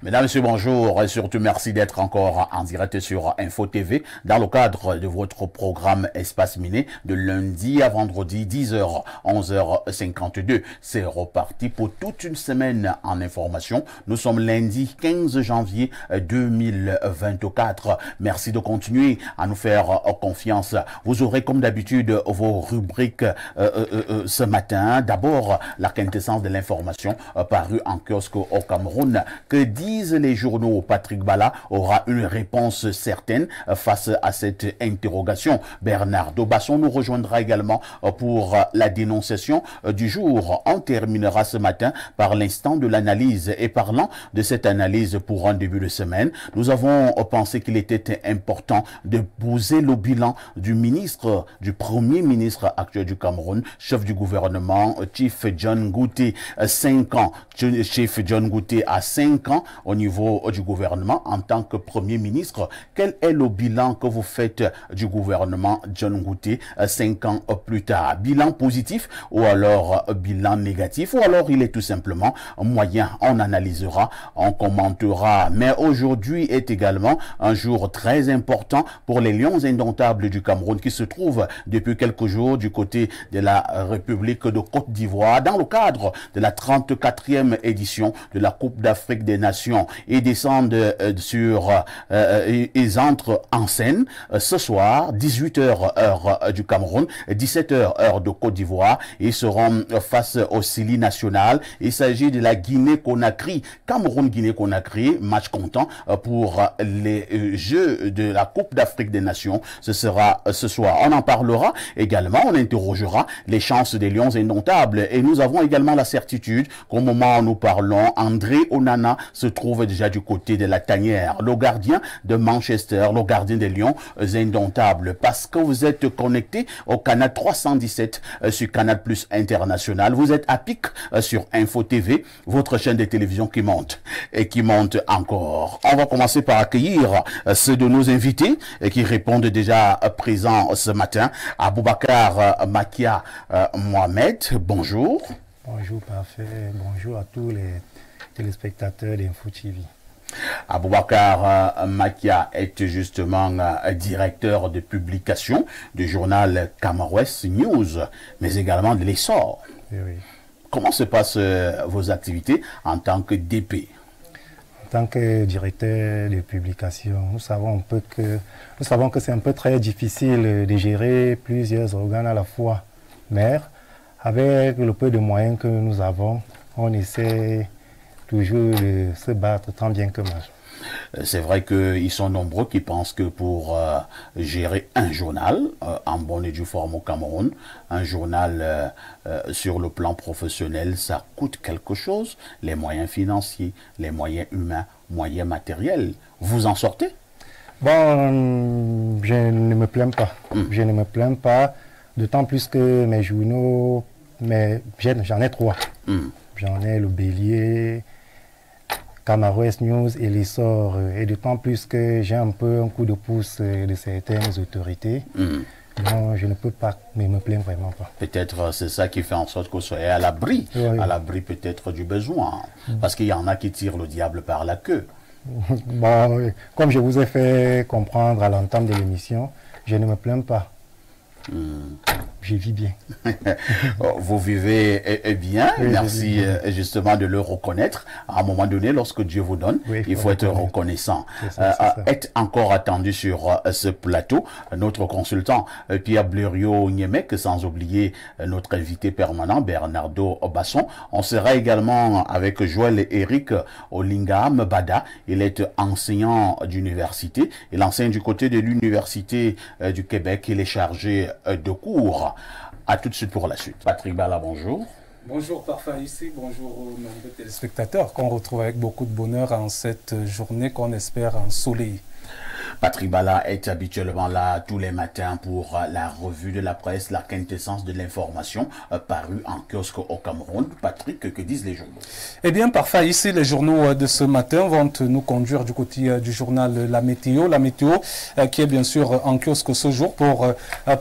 Mesdames, Messieurs, bonjour et surtout merci d'être encore en direct sur Info TV dans le cadre de votre programme Espace Miné de lundi à vendredi 10h, 11h52. C'est reparti pour toute une semaine en information. Nous sommes lundi 15 janvier 2024. Merci de continuer à nous faire confiance. Vous aurez comme d'habitude vos rubriques ce matin. D'abord, la quintessence de l'information parue en kiosque au Cameroun. Que disent les journaux? Patrick Bala aura une réponse certaine face à cette interrogation. Bernardo Basson nous rejoindra également pour la dénonciation du jour. On terminera ce matin par l'instant de l'analyse. Et parlant de cette analyse pour un début de semaine, nous avons pensé qu'il était important de poser le bilan du premier ministre actuel du Cameroun, chef du gouvernement, Chief John Ngouté, 5 ans. Chief John Ngouté a 5 ans au niveau du gouvernement en tant que Premier ministre. Quel est le bilan que vous faites du gouvernement John Ngouté 5 ans plus tard? Bilan positif ou alors bilan négatif ou alors il est tout simplement moyen? On analysera, on commentera. Mais aujourd'hui est également un jour très important pour les Lions indomptables du Cameroun qui se trouvent depuis quelques jours du côté de la République de Côte d'Ivoire dans le cadre de la 34e édition de la Coupe d'Afrique des Nations. Ils descendent ils entrent en scène ce soir, 18h heure du Cameroun, 17h heure de Côte d'Ivoire. Ils seront face au Sili national. Il s'agit de la Guinée-Conakry, Cameroun-Guinée-Conakry, match comptant pour les Jeux de la Coupe d'Afrique des Nations. Ce sera ce soir. On en parlera également, on interrogera les chances des Lions indomptables et nous avons également la certitude qu'au moment où nous parlons, André Onana se trouve déjà du côté de la tanière, le gardien de Manchester, le gardien des Lions indomptables, parce que vous êtes connecté au canal 317 sur Canal Plus International, vous êtes à pic sur Info TV, votre chaîne de télévision qui monte et qui monte encore. On va commencer par accueillir ceux de nos invités qui répondent déjà présents ce matin. Aboubacar Makia Mohamed, bonjour. Bonjour, parfait. Bonjour à tous les téléspectateurs d'Info TV. Aboubacar Makia est justement directeur de publication du journal Camarouès News, mais également de l'Essor. Oui, oui. Comment se passent vos activités en tant que DP? En tant que directeur de publication, nous savons que c'est un peu très difficile de gérer plusieurs organes à la fois. Mais avec le peu de moyens que nous avons, on essaie toujours de se battre tant bien que mal. C'est vrai qu'ils sont nombreux qui pensent que pour gérer un journal en bonne et due forme au Cameroun, un journal sur le plan professionnel, ça coûte quelque chose. Les moyens financiers, les moyens humains, moyens matériels. Vous en sortez? Bon, je ne me plains pas. Je ne me plains pas, d'autant plus que mes journaux, j'en ai 3. J'en ai le Bélier, Camarouès News et l'Essor, et d'autant plus que j'ai un peu un coup de pouce de certaines autorités. Donc je ne peux pas me plaindre vraiment pas. Peut-être c'est ça qui fait en sorte que vous soyez à l'abri, à l'abri peut-être du besoin, parce qu'il y en a qui tirent le diable par la queue. Bon, comme je vous ai fait comprendre à l'entame de l'émission, je ne me plains pas. Je vis bien. Vous vivez bien, oui, merci justement de le reconnaître. À un moment donné, lorsque Dieu vous donne, oui, il faut être reconnaissant. Être encore attendu sur ce plateau, notre consultant Pierre Blériot-Niemek, sans oublier notre invité permanent Bernardo Basson. On sera également avec Joël et Eric Olingam Bada. Il est enseignant d'université. Il enseigne du côté de l'Université du Québec. Il est chargé de cours. À tout de suite pour la suite. Patrick Bala, bonjour. Bonjour Parfait ici, bonjour aux nombreux téléspectateurs qu'on retrouve avec beaucoup de bonheur en cette journée qu'on espère ensoleillée. Patrick Bala est habituellement là tous les matins pour la revue de la presse, la quintessence de l'information parue en kiosque au Cameroun. Patrick, que disent les journaux? Eh bien, parfait. Ici, les journaux de ce matin vont nous conduire du côté du journal La Météo. La Météo qui est bien sûr en kiosque ce jour pour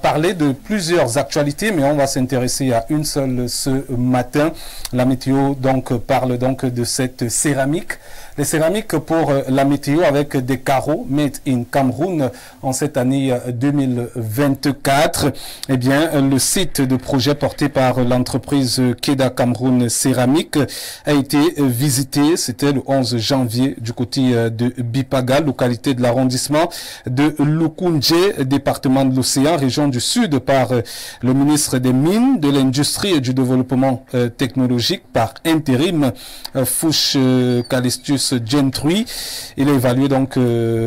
parler de plusieurs actualités, mais on va s'intéresser à une seule ce matin. La Météo donc parle donc de cette céramique Les céramiques pour la météo avec des carreaux made in Cameroun en cette année 2024. Eh bien, le site de projet porté par l'entreprise Keda Cameroun Céramique a été visité. C'était le 11 janvier du côté de Bipaga, localité de l'arrondissement de Lukunje, département de l'Océan, région du Sud, par le ministre des Mines, de l'Industrie et du Développement technologique par intérim, Fouche Calestus Gentry. Il est évalué donc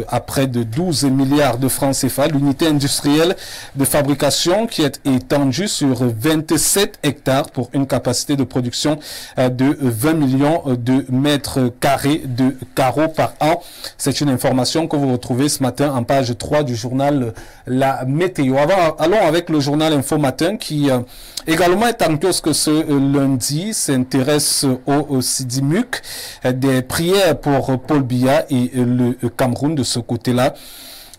à près de 12 milliards de francs CFA. L'unité industrielle de fabrication qui est étendue sur 27 hectares pour une capacité de production de 20 millions de mètres carrés de carreaux par an. C'est une information que vous retrouvez ce matin en page 3 du journal La Météo. Allons avec le journal Info Matin qui également est en kiosque ce lundi, s'intéresse au Sidimuk, des prières pour Paul Biya et le Cameroun de ce côté-là.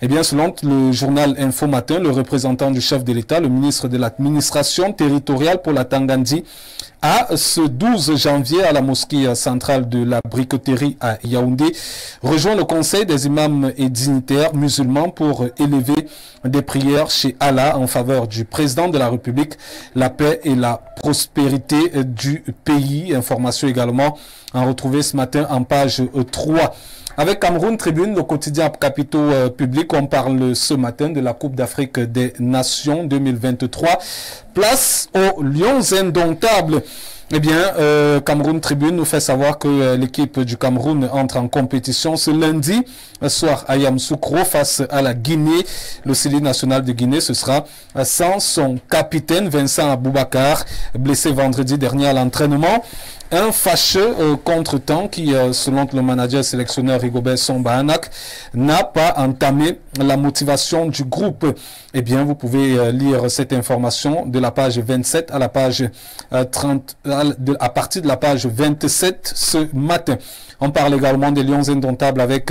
Eh bien, selon le journal Info Matin, le représentant du chef de l'État, le ministre de l'administration territoriale pour la Tangandi, a ce 12 janvier à la mosquée centrale de la briqueterie à Yaoundé, rejoint le conseil des imams et dignitaires musulmans pour élever des prières chez Allah en faveur du président de la République, la paix et la prospérité du pays. Information également à retrouver ce matin en page 3. Avec Cameroun Tribune, le quotidien capitaux public, on parle ce matin de la Coupe d'Afrique des Nations 2023. Place aux Lions indomptables. Eh bien, Cameroun Tribune nous fait savoir que l'équipe du Cameroun entre en compétition ce lundi soir à Yamoussoukro face à la Guinée. Le sélectionneur national de Guinée, ce sera sans son capitaine Vincent Aboubakar, blessé vendredi dernier à l'entraînement. Un fâcheux contretemps qui, selon le manager sélectionneur Rigobert Sombahanak, n'a pas entamé la motivation du groupe. Eh bien, vous pouvez lire cette information de la page 27 à la page 30, à partir de la page 27 ce matin. On parle également des Lions indomptables avec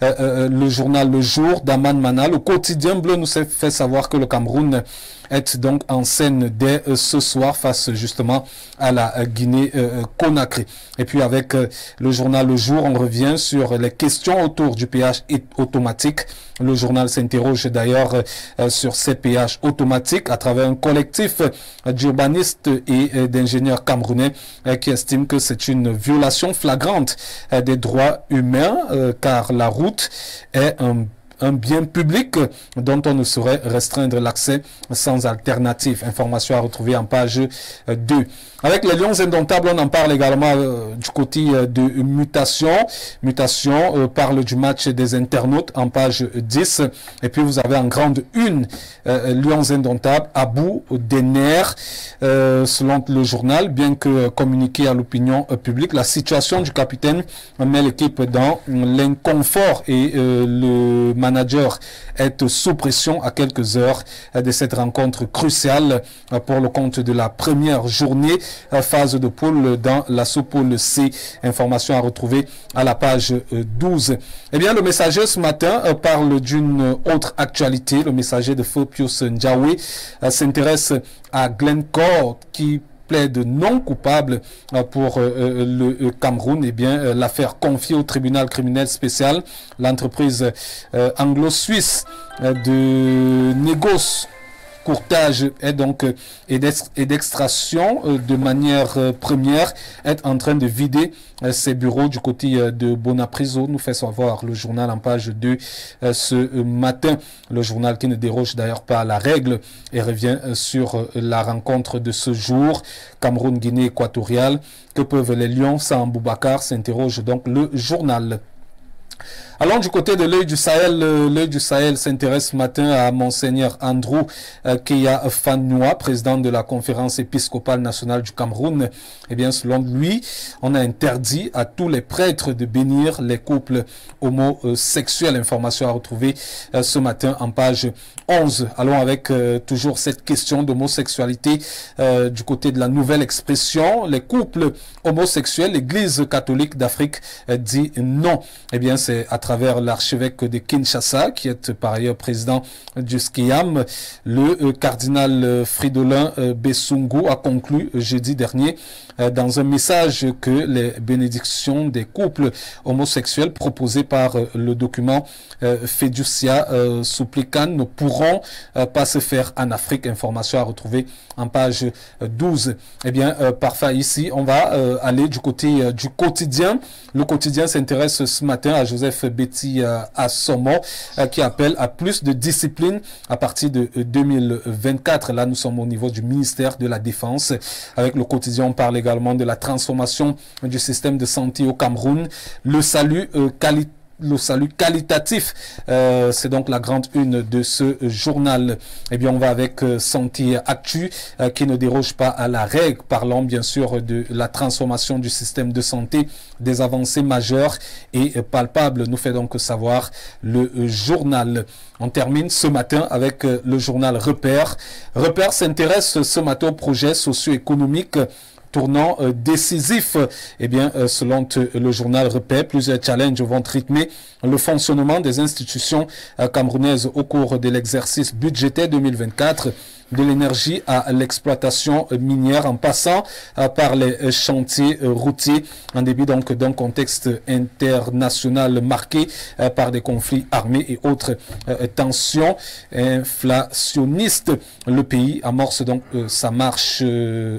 le journal Le Jour d'Aman Mana. Le quotidien bleu nous fait savoir que le Cameroun est donc en scène dès ce soir face justement à la Guinée-Conakry. Et puis avec le journal Le Jour, on revient sur les questions autour du péage automatique. Le journal s'interroge d'ailleurs sur ces péages automatiques à travers un collectif d'urbanistes et d'ingénieurs camerounais qui estiment que c'est une violation flagrante des droits humains car la route est un bien public dont on ne saurait restreindre l'accès sans alternative. Information à retrouver en page 2. Avec les Lions indomptables, on en parle également du côté de Mutation. Mutation parle du match des internautes en page 10. Et puis vous avez en grande une Lions indomptables à bout des nerfs. Selon le journal, bien que communiqué à l'opinion publique, la situation du capitaine met l'équipe dans l'inconfort et le manager est sous pression à quelques heures de cette rencontre cruciale pour le compte de la première journée phase de poule dans la sous-poule C. Information à retrouver à la page 12. Eh bien, le Messager ce matin parle d'une autre actualité. Le Messager de Feu Pius Ndiawe s'intéresse à Glencore qui plaide non coupable pour le Cameroun. Eh bien, l'affaire confiée au tribunal criminel spécial, l'entreprise anglo-suisse de négoce, courtage et d'extraction de manière première est en train de vider ses bureaux du côté de Bonapriso, nous fait savoir le journal en page 2 ce matin. Le journal qui ne déroge d'ailleurs pas à la règle et revient sur la rencontre de ce jour. Cameroun-Guinée équatoriale. Que peuvent les Lions sans Boubacar, s'interroge donc le journal. Allons du côté de l'œil du Sahel. L'œil du Sahel s'intéresse ce matin à Monseigneur Andrew Keya Fannoua, président de la conférence épiscopale nationale du Cameroun. Eh bien, selon lui, on a interdit à tous les prêtres de bénir les couples homosexuels. Information à retrouver ce matin en page 11. Allons avec toujours cette question d'homosexualité du côté de la nouvelle expression. Les couples homosexuels, l'Église catholique d'Afrique dit non. Eh bien, c'est à travers travers l'archevêque de Kinshasa, qui est par ailleurs président du SCIAM. Le cardinal Fridolin Bessungu a conclu jeudi dernier dans un message que les bénédictions des couples homosexuels proposées par le document Fiducia Supplicans ne pourront pas se faire en Afrique. Information à retrouver en page 12. Eh bien, parfait. Ici, on va aller du côté du quotidien. Le quotidien s'intéresse ce matin à Joseph Betty Assomo qui appelle à plus de discipline à partir de 2024. Là, nous sommes au niveau du ministère de la Défense. Avec le quotidien, on parle également de la transformation du système de santé au Cameroun. Le salut qualitatif, c'est donc la grande une de ce journal. Eh bien, on va avec Santé Actu qui ne déroge pas à la règle, parlant bien sûr de la transformation du système de santé, des avancées majeures et palpables, nous fait donc savoir le journal. On termine ce matin avec le journal Repère. Repère s'intéresse ce matin au projet socio-économique tournant décisif. Eh bien, selon le journal Repère, plusieurs challenges vont rythmer le fonctionnement des institutions camerounaises au cours de l'exercice budgétaire 2024. De l'énergie à l'exploitation minière en passant par les chantiers routiers en début donc d'un contexte international marqué par des conflits armés et autres tensions inflationnistes. Le pays amorce donc sa marche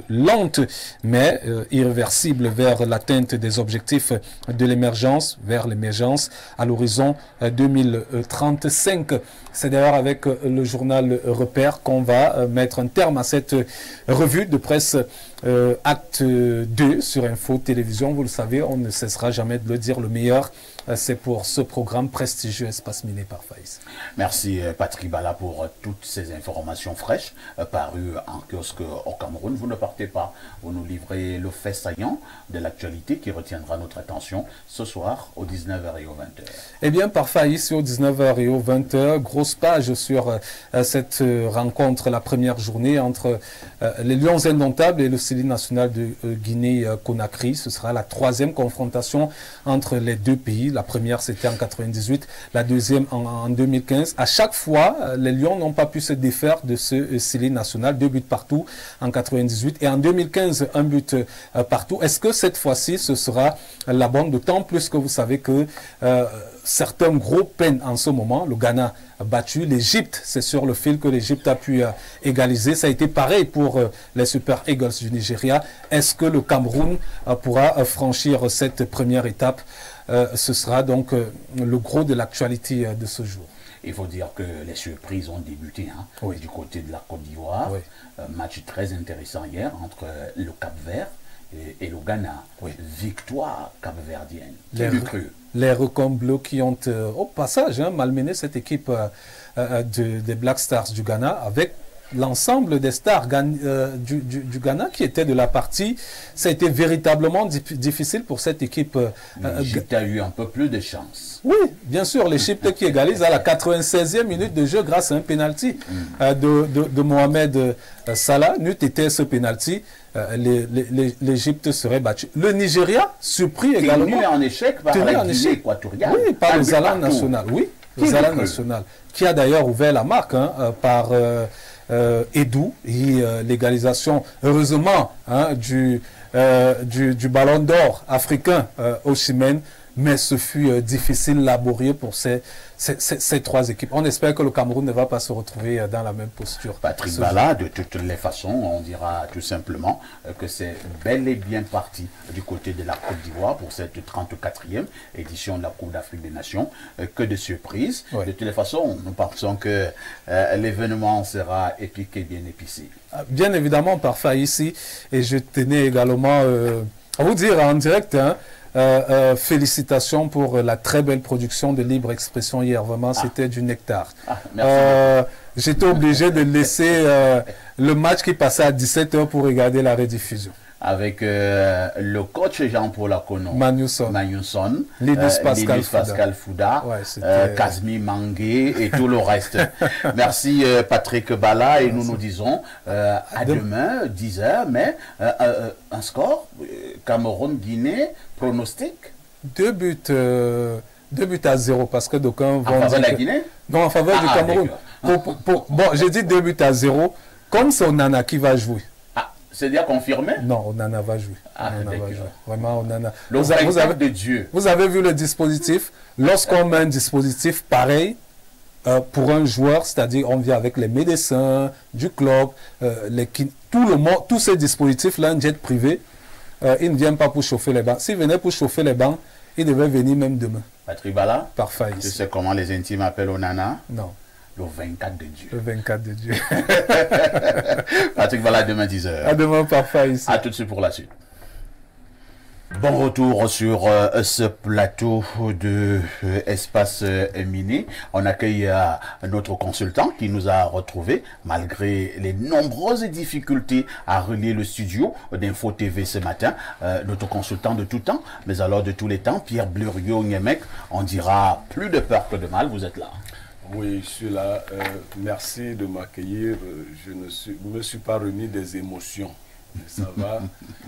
lente mais irréversible vers l'atteinte des objectifs de l'émergence, vers l'émergence à l'horizon 2035. C'est d'ailleurs avec le journal Repère qu'on va mettre un terme à cette revue de presse acte 2 sur Info Télévision. Vous le savez, on ne cessera jamais de le dire, le meilleur, c'est pour ce programme prestigieux Espace Miné par Faïs. Merci Patrick Bala pour toutes ces informations fraîches parues en kiosque au Cameroun. Vous ne partez pas, vous nous livrez le fait saillant de l'actualité qui retiendra notre attention ce soir aux 19h et aux 20h. Eh bien, par Faïs, aux 19h et aux 20h, grosse page sur cette rencontre, la première journée entre les Lions Indomptables et le Sili national de Guinée-Conakry. Ce sera la troisième confrontation entre les deux pays. La première, c'était en 98, la deuxième en 2015. À chaque fois, les Lions n'ont pas pu se défaire de ce Sili national. 2 buts partout en 98 et en 2015, 1 but partout. Est-ce que cette fois-ci, ce sera la bonne? D'autant plus que vous savez que certains gros peinent en ce moment. Le Ghana a battu l'Égypte. C'est sur le fil que l'Égypte a pu égaliser. Ça a été pareil pour les Super Eagles du Nigeria. Est-ce que le Cameroun pourra franchir cette première étape? Ce sera donc le gros de l'actualité de ce jour. Il faut dire que les surprises ont débuté Oui. du côté de la Côte d'Ivoire. Oui. Match très intéressant hier entre le Cap-Vert et le Ghana. Oui. Victoire capverdienne. Les requins bleus qui ont, au passage, malmené cette équipe des Black Stars du Ghana avec l'ensemble des stars du Ghana qui étaient de la partie. Ça a été véritablement difficile pour cette équipe. L'Égypte a eu un peu plus de chance. Oui, bien sûr, l'Égypte qui égalise à la 96e minute de jeu grâce à un pénalty de Mohamed Salah. N'eût été ce pénalty, l'Égypte serait battue. Le Nigeria, surpris également. Tenu en échec par la Guinée équatoriale. Oui, par le Zalan national. Oui, le Zalan national. Qui a d'ailleurs ouvert la marque par Edou et l'égalisation, heureusement, du ballon d'or africain Osimhen, mais ce fut difficile, laborieux pour ces trois équipes. On espère que le Cameroun ne va pas se retrouver dans la même posture. Patrick Bala, de toutes les façons, on dira tout simplement que c'est bel et bien parti du côté de la Côte d'Ivoire pour cette 34e édition de la Coupe d'Afrique des Nations. Que de surprises. Oui. De toutes les façons, nous pensons que l'événement sera épique et bien épicé. Bien évidemment, parfait ici. Et je tenais également à vous dire en direct, félicitations pour la très belle production de Libre Expression hier. Vraiment, c'était du nectar. J'étais obligé de laisser le match qui passait à 17h pour regarder la rediffusion. Avec le coach Jean-Paul Akono, Magnusson, Linus Pascal Fouda, Kazmi Mangué et tout le reste. Merci Patrick Bala et nous nous disons à demain 10h, mais un score Cameroun-Guinée, pronostic 2 buts 2-0, parce que d'aucuns vont faveur dire de la que- Guinée? Non, en faveur du Cameroun. Bon, j'ai dit 2-0. Comme c'est Onana qui va jouer. Ah, c'est déjà confirmé? Non, Onana va jouer. Ah, Onana va d'accord. jouer. Vraiment, Onana. Le Vous avez- véritable de Dieu. Vous avez vu le dispositif. Lorsqu'on met un dispositif pareil pour un joueur, c'est-à-dire on vient avec les médecins du club, tout le monde, tous ces dispositifs-là, un jet privé, ils ne viennent pas pour chauffer les bancs. S'ils venaient pour chauffer les bancs, ils devaient venir même demain. Patrick Bala, Par faille. tu sais comment les intimes appellent Onana? Non, Le 24 de Dieu. le 24 de Dieu. Patrick Bala, demain 10h. À demain par faille ici. A tout de suite pour la suite. Bon retour sur ce plateau de Espace Mini. On accueille notre consultant qui nous a retrouvés malgré les nombreuses difficultés à relier le studio d'Info TV ce matin. Notre consultant de tout temps, mais alors de tous les temps, Pierre Bluriot-Niemek, on dira plus de peur que de mal, vous êtes là. Oui, je suis là. Merci de m'accueillir. Je ne me suis pas remis des émotions. Mais ça va.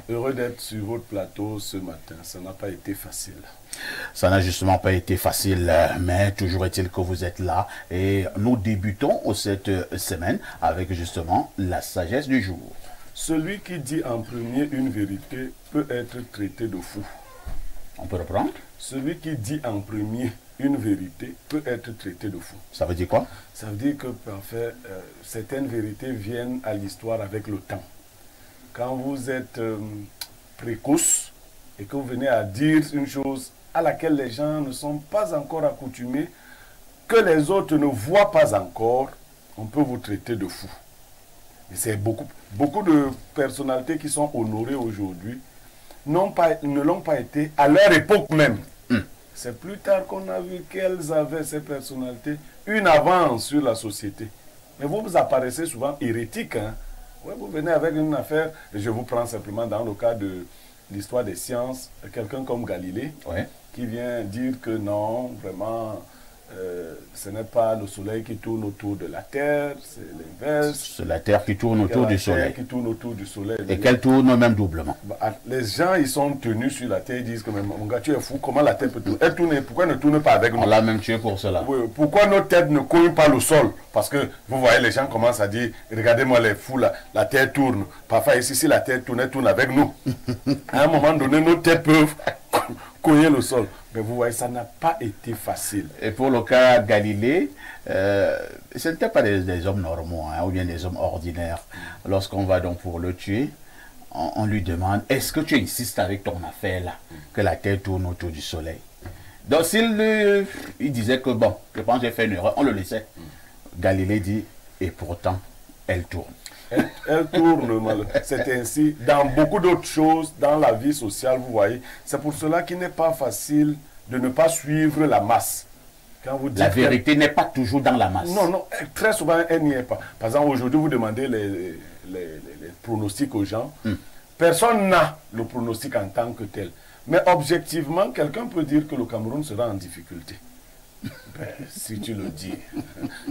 Heureux d'être sur votre plateau ce matin. Ça n'a pas été facile. Ça n'a justement pas été facile, mais toujours est-il que vous êtes là. Et nous débutons cette semaine avec justement la sagesse du jour. Celui qui dit en premier une vérité peut être traité de fou. On peut reprendre? Celui qui dit en premier une vérité peut être traité de fou. Ça veut dire quoi? Ça veut dire que parfois, certaines vérités viennent à l'histoire avec le temps. Quand vous êtes précoce et que vous venez à dire une chose à laquelle les gens ne sont pas encore accoutumés, que les autres ne voient pas encore, on peut vous traiter de fou. Et c'est beaucoup de personnalités qui sont honorées aujourd'hui ne l'ont pas été à leur époque même. C'est plus tard qu'on a vu qu'elles avaient, ces personnalités, une avance sur la société. Mais vous apparaissez souvent hérétique, hein? Ouais, vous venez avec une affaire, et je vous prends simplement dans le cas de l'histoire des sciences, quelqu'un comme Galilée, Ouais. qui vient dire que non, vraiment, ce n'est pas le soleil qui tourne autour de la Terre, c'est l'inverse. C'est la Terre qui tourne autour du soleil. Qui tourne autour du soleil. Et qu'elle tourne même doublement. Les gens, ils sont tenus sur la Terre, ils disent que mon gars, tu es fou, comment la Terre peut tourner? Elle tourne, pourquoi elle ne tourne pas avec nous? On l'a même tué pour cela. Oui, pourquoi nos têtes ne cognent pas le sol? Parce que vous voyez, les gens commencent à dire, regardez-moi les fous là, la Terre tourne. Parfois ici, si la Terre tourne, elle tourne avec nous. À un moment donné, nos têtes peuvent cogner le sol. Mais vous voyez, ça n'a pas été facile. Et pour le cas Galilée, ce n'étaient pas des hommes normaux, hein, ou bien des hommes ordinaires. Lorsqu'on va donc pour le tuer, on lui demande, est-ce que tu insistes avec ton affaire là, que la Terre tourne autour du soleil? Donc s'il il disait que bon, je pense que j'ai fait une erreur, on le laissait. Galilée dit, et pourtant, elle tourne. Elle tourne, c'est ainsi. Dans beaucoup d'autres choses, dans la vie sociale, vous voyez, c'est pour cela qu'il n'est pas facile de ne pas suivre la masse. Quand vous dites La vérité n'est pas toujours dans la masse. Non, non, très souvent, elle n'y est pas. Par exemple, aujourd'hui, vous demandez les pronostics aux gens. Personne n'a le pronostic en tant que tel. Mais objectivement, quelqu'un peut dire que le Cameroun sera en difficulté. Ben, si tu le dis,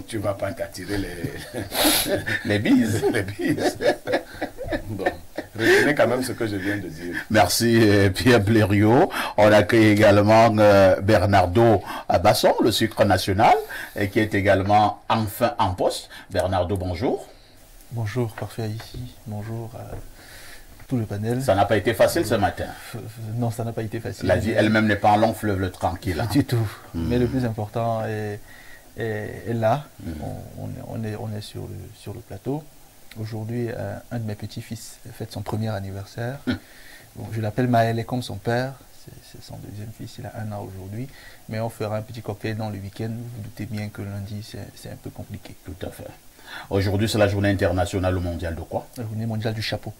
tu ne vas pas t'attirer les bises. les bises. Bon, retenez quand même ce que je viens de dire. Merci Pierre Blériot. On accueille également Bernardo Basson, le sucre national, et qui est également enfin en poste. Bernardo, bonjour. Bonjour, parfait ici. Bonjour à tout le panel. Ça n'a pas été facile ce matin. Non, ça n'a pas été facile. La vie elle-même n'est pas un long fleuve tranquille. Hein. Du tout. Mais le plus important est là. On est sur le plateau. Aujourd'hui, un de mes petits-fils fête son premier anniversaire. Bon, je l'appelle Maël comme son père. C'est son deuxième fils, il a 1 an aujourd'hui. Mais on fera un petit cocktail dans le week-end. Vous vous doutez bien que lundi, c'est un peu compliqué. Tout à fait. Aujourd'hui, c'est la journée internationale mondiale de quoi? La journée mondiale du chapeau.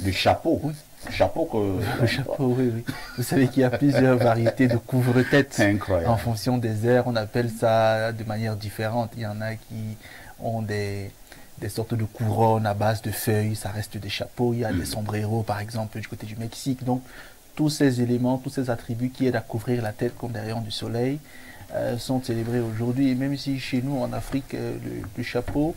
Du chapeau? Oui. Chapeau que... Le chapeau, oui, oui. Vous savez qu'il y a plusieurs variétés de couvre-tête. Incroyable. En fonction des airs, on appelle ça de manière différente. Il y en a qui ont des sortes de couronnes à base de feuilles, ça reste des chapeaux. Il y a des sombreros, par exemple, du côté du Mexique. Donc, tous ces éléments, tous ces attributs qui aident à couvrir la tête comme derrière du soleil sont célébrés aujourd'hui. Et même si chez nous, en Afrique, le chapeau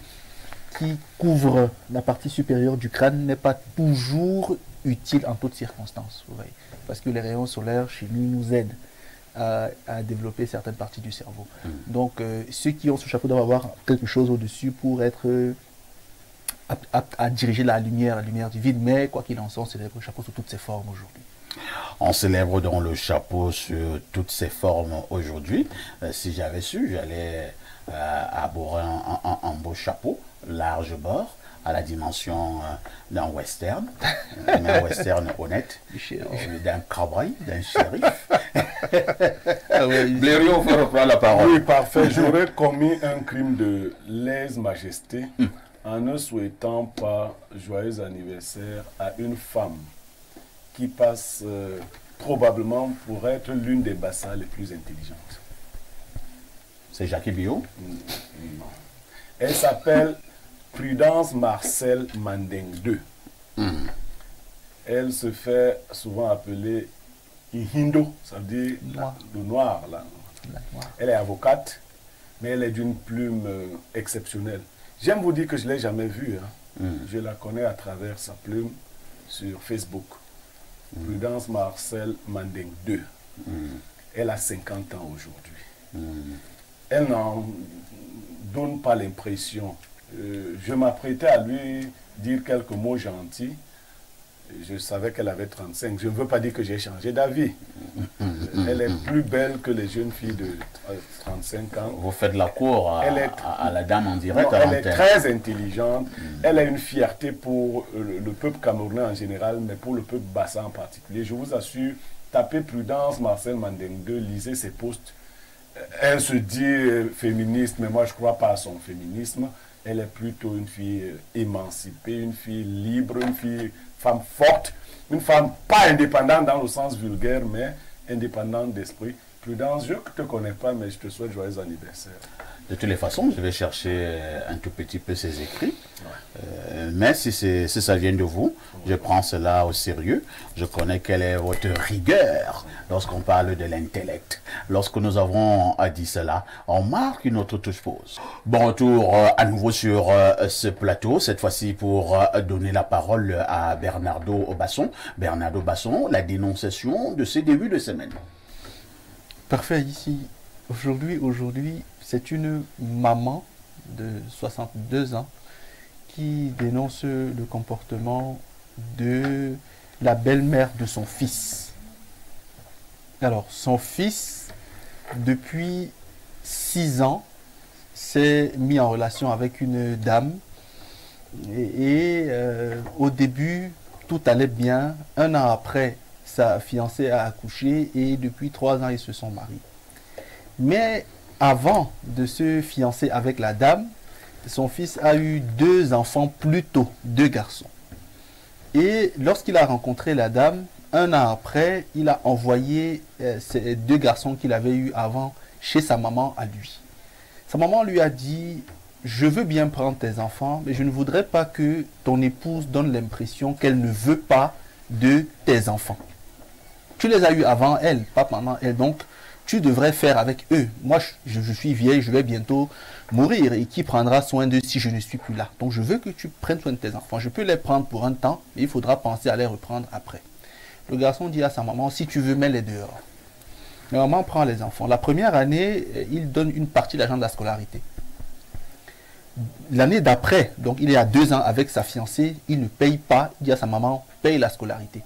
qui couvre la partie supérieure du crâne n'est pas toujours utile en toutes circonstances, vous voyez, parce que les rayons solaires chez nous nous aident à développer certaines parties du cerveau. Donc, ceux qui ont ce chapeau doivent avoir quelque chose au-dessus pour être aptes à diriger la lumière du vide. Mais quoi qu'il en soit, on célèbre le chapeau sous toutes ses formes aujourd'hui. On célèbre donc le chapeau sur toutes ses formes aujourd'hui. Si j'avais su, j'allais arborer un beau chapeau, large bord, à la dimension d'un western, mais un western honnête, d'un cowboy, d'un shérif. Blériot, il faut reprendre la parole. Oui, parfait. J'aurais commis un crime de lèse-majesté en ne souhaitant pas joyeux anniversaire à une femme qui passe probablement pour être l'une des bassins les plus intelligentes. C'est Jackie Bio? Non. Elle s'appelle Prudence Marcel Mandeng 2. Elle se fait souvent appeler Ihindo, ça veut dire le noir. Là. Elle est avocate, mais elle est d'une plume exceptionnelle. J'aime vous dire que je ne l'ai jamais vue. Je la connais à travers sa plume sur Facebook. Prudence Marcel Mandeng 2. Elle a 50 ans aujourd'hui. Elle n'en donne pas l'impression. Je m'apprêtais à lui dire quelques mots gentils. Je savais qu'elle avait 35. Je ne veux pas dire que j'ai changé d'avis. Elle est plus belle que les jeunes filles de 35 ans. Vous faites la cour à la dame en direct. Non, elle est très intelligente. Elle a une fierté pour le peuple camerounais en général, mais pour le peuple bassin en particulier. Je vous assure, tapez Prudence Marcel Mandeng 2, lisez ses posts. Elle se dit féministe, mais moi je ne crois pas à son féminisme. Elle est plutôt une fille émancipée, une fille libre, femme forte, une femme pas indépendante dans le sens vulgaire, mais indépendante d'esprit. Prudence, je ne te connais pas, mais je te souhaite joyeux anniversaire. De toutes les façons, je vais chercher un tout petit peu ses écrits. Mais si ça vient de vous, je prends cela au sérieux. Je connais quelle est votre rigueur lorsqu'on parle de l'intellect. Lorsque nous avons dit cela, on marque une autre touche pause. Bon retour à nouveau sur ce plateau, cette fois-ci pour donner la parole à Bernardo Basson. Bernardo Basson, la dénonciation de ce début de semaine. Parfait, ici. Aujourd'hui, c'est une maman de 62 ans qui dénonce le comportement de la belle-mère de son fils. Alors, son fils, depuis 6 ans, s'est mis en relation avec une dame et au début, tout allait bien. 1 an après, sa fiancée a accouché et depuis 3 ans, ils se sont mariés. Mais avant de se fiancer avec la dame, son fils a eu 2 enfants plus tôt, 2 garçons. Et lorsqu'il a rencontré la dame, 1 an après, il a envoyé ces 2 garçons qu'il avait eus avant chez sa maman à lui. Sa maman lui a dit, je veux bien prendre tes enfants, mais je ne voudrais pas que ton épouse donne l'impression qu'elle ne veut pas de tes enfants. Tu les as eus avant elle, pas pendant elle, donc tu devrais faire avec eux. Moi, je suis vieille, je vais bientôt mourir. Et qui prendra soin d'eux si je ne suis plus là? Donc, je veux que tu prennes soin de tes enfants. Je peux les prendre pour un temps, mais il faudra penser à les reprendre après. Le garçon dit à sa maman, si tu veux, mets-les dehors. La maman prend les enfants. La première année, il donne une partie de l'argent de la scolarité. L'année d'après, donc il est à 2 ans avec sa fiancée, il ne paye pas. Il dit à sa maman, paye la scolarité.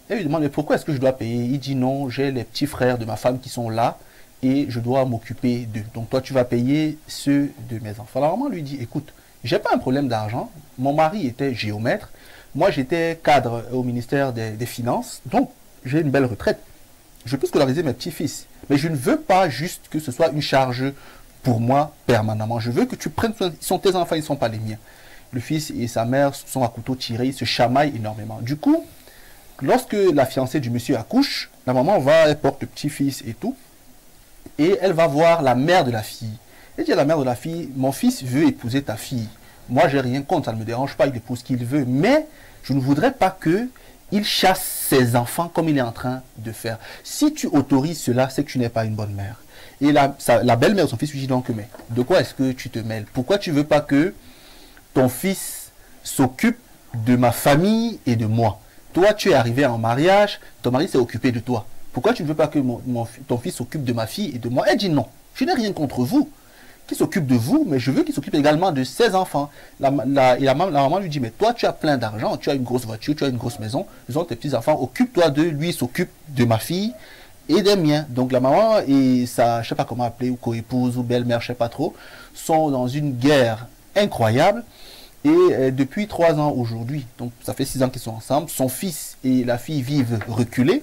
Elle lui demande, mais pourquoi est-ce que je dois payer? Il dit, non, j'ai les petits frères de ma femme qui sont là et je dois m'occuper d'eux. Donc toi, tu vas payer ceux de mes enfants. La maman lui dit, écoute, j'ai pas un problème d'argent. Mon mari était géomètre. Moi, j'étais cadre au ministère des Finances. Donc, j'ai une belle retraite. Je peux scolariser mes petits-fils. Mais je ne veux pas juste que ce soit une charge pour moi permanemment. Je veux que tu prennes soin. Ils sont tes enfants, ils ne sont pas les miens. Le fils et sa mère sont à couteau tiré. Ils se chamaillent énormément. Du coup, lorsque la fiancée du monsieur accouche, la maman va, elle porte le petit-fils et tout, et elle va voir la mère de la fille. Elle dit à la mère de la fille, mon fils veut épouser ta fille. Moi, j'ai rien contre, ça ne me dérange pas, il épouse qui il veut, mais je ne voudrais pas qu'il chasse ses enfants comme il est en train de faire. Si tu autorises cela, c'est que tu n'es pas une bonne mère. Et la belle-mère de son fils lui dit donc, mais de quoi est-ce que tu te mêles? Pourquoi tu ne veux pas que ton fils s'occupe de ma famille et de moi? Toi, tu es arrivé en mariage, ton mari s'est occupé de toi. pourquoi tu ne veux pas que ton fils s'occupe de ma fille et de moi? Elle dit non, je n'ai rien contre vous, qu'il s'occupe de vous, mais je veux qu'il s'occupe également de ses enfants. La maman lui dit, mais toi tu as plein d'argent, tu as une grosse voiture, tu as une grosse maison, disons tes petits-enfants, occupe-toi d'eux, lui s'occupe de ma fille et des miens. Donc la maman et sa, je ne sais pas comment appeler, ou co-épouse ou belle-mère, je ne sais pas trop, sont dans une guerre incroyable. Et depuis 3 ans aujourd'hui, donc ça fait 6 ans qu'ils sont ensemble, son fils et la fille vivent reculés.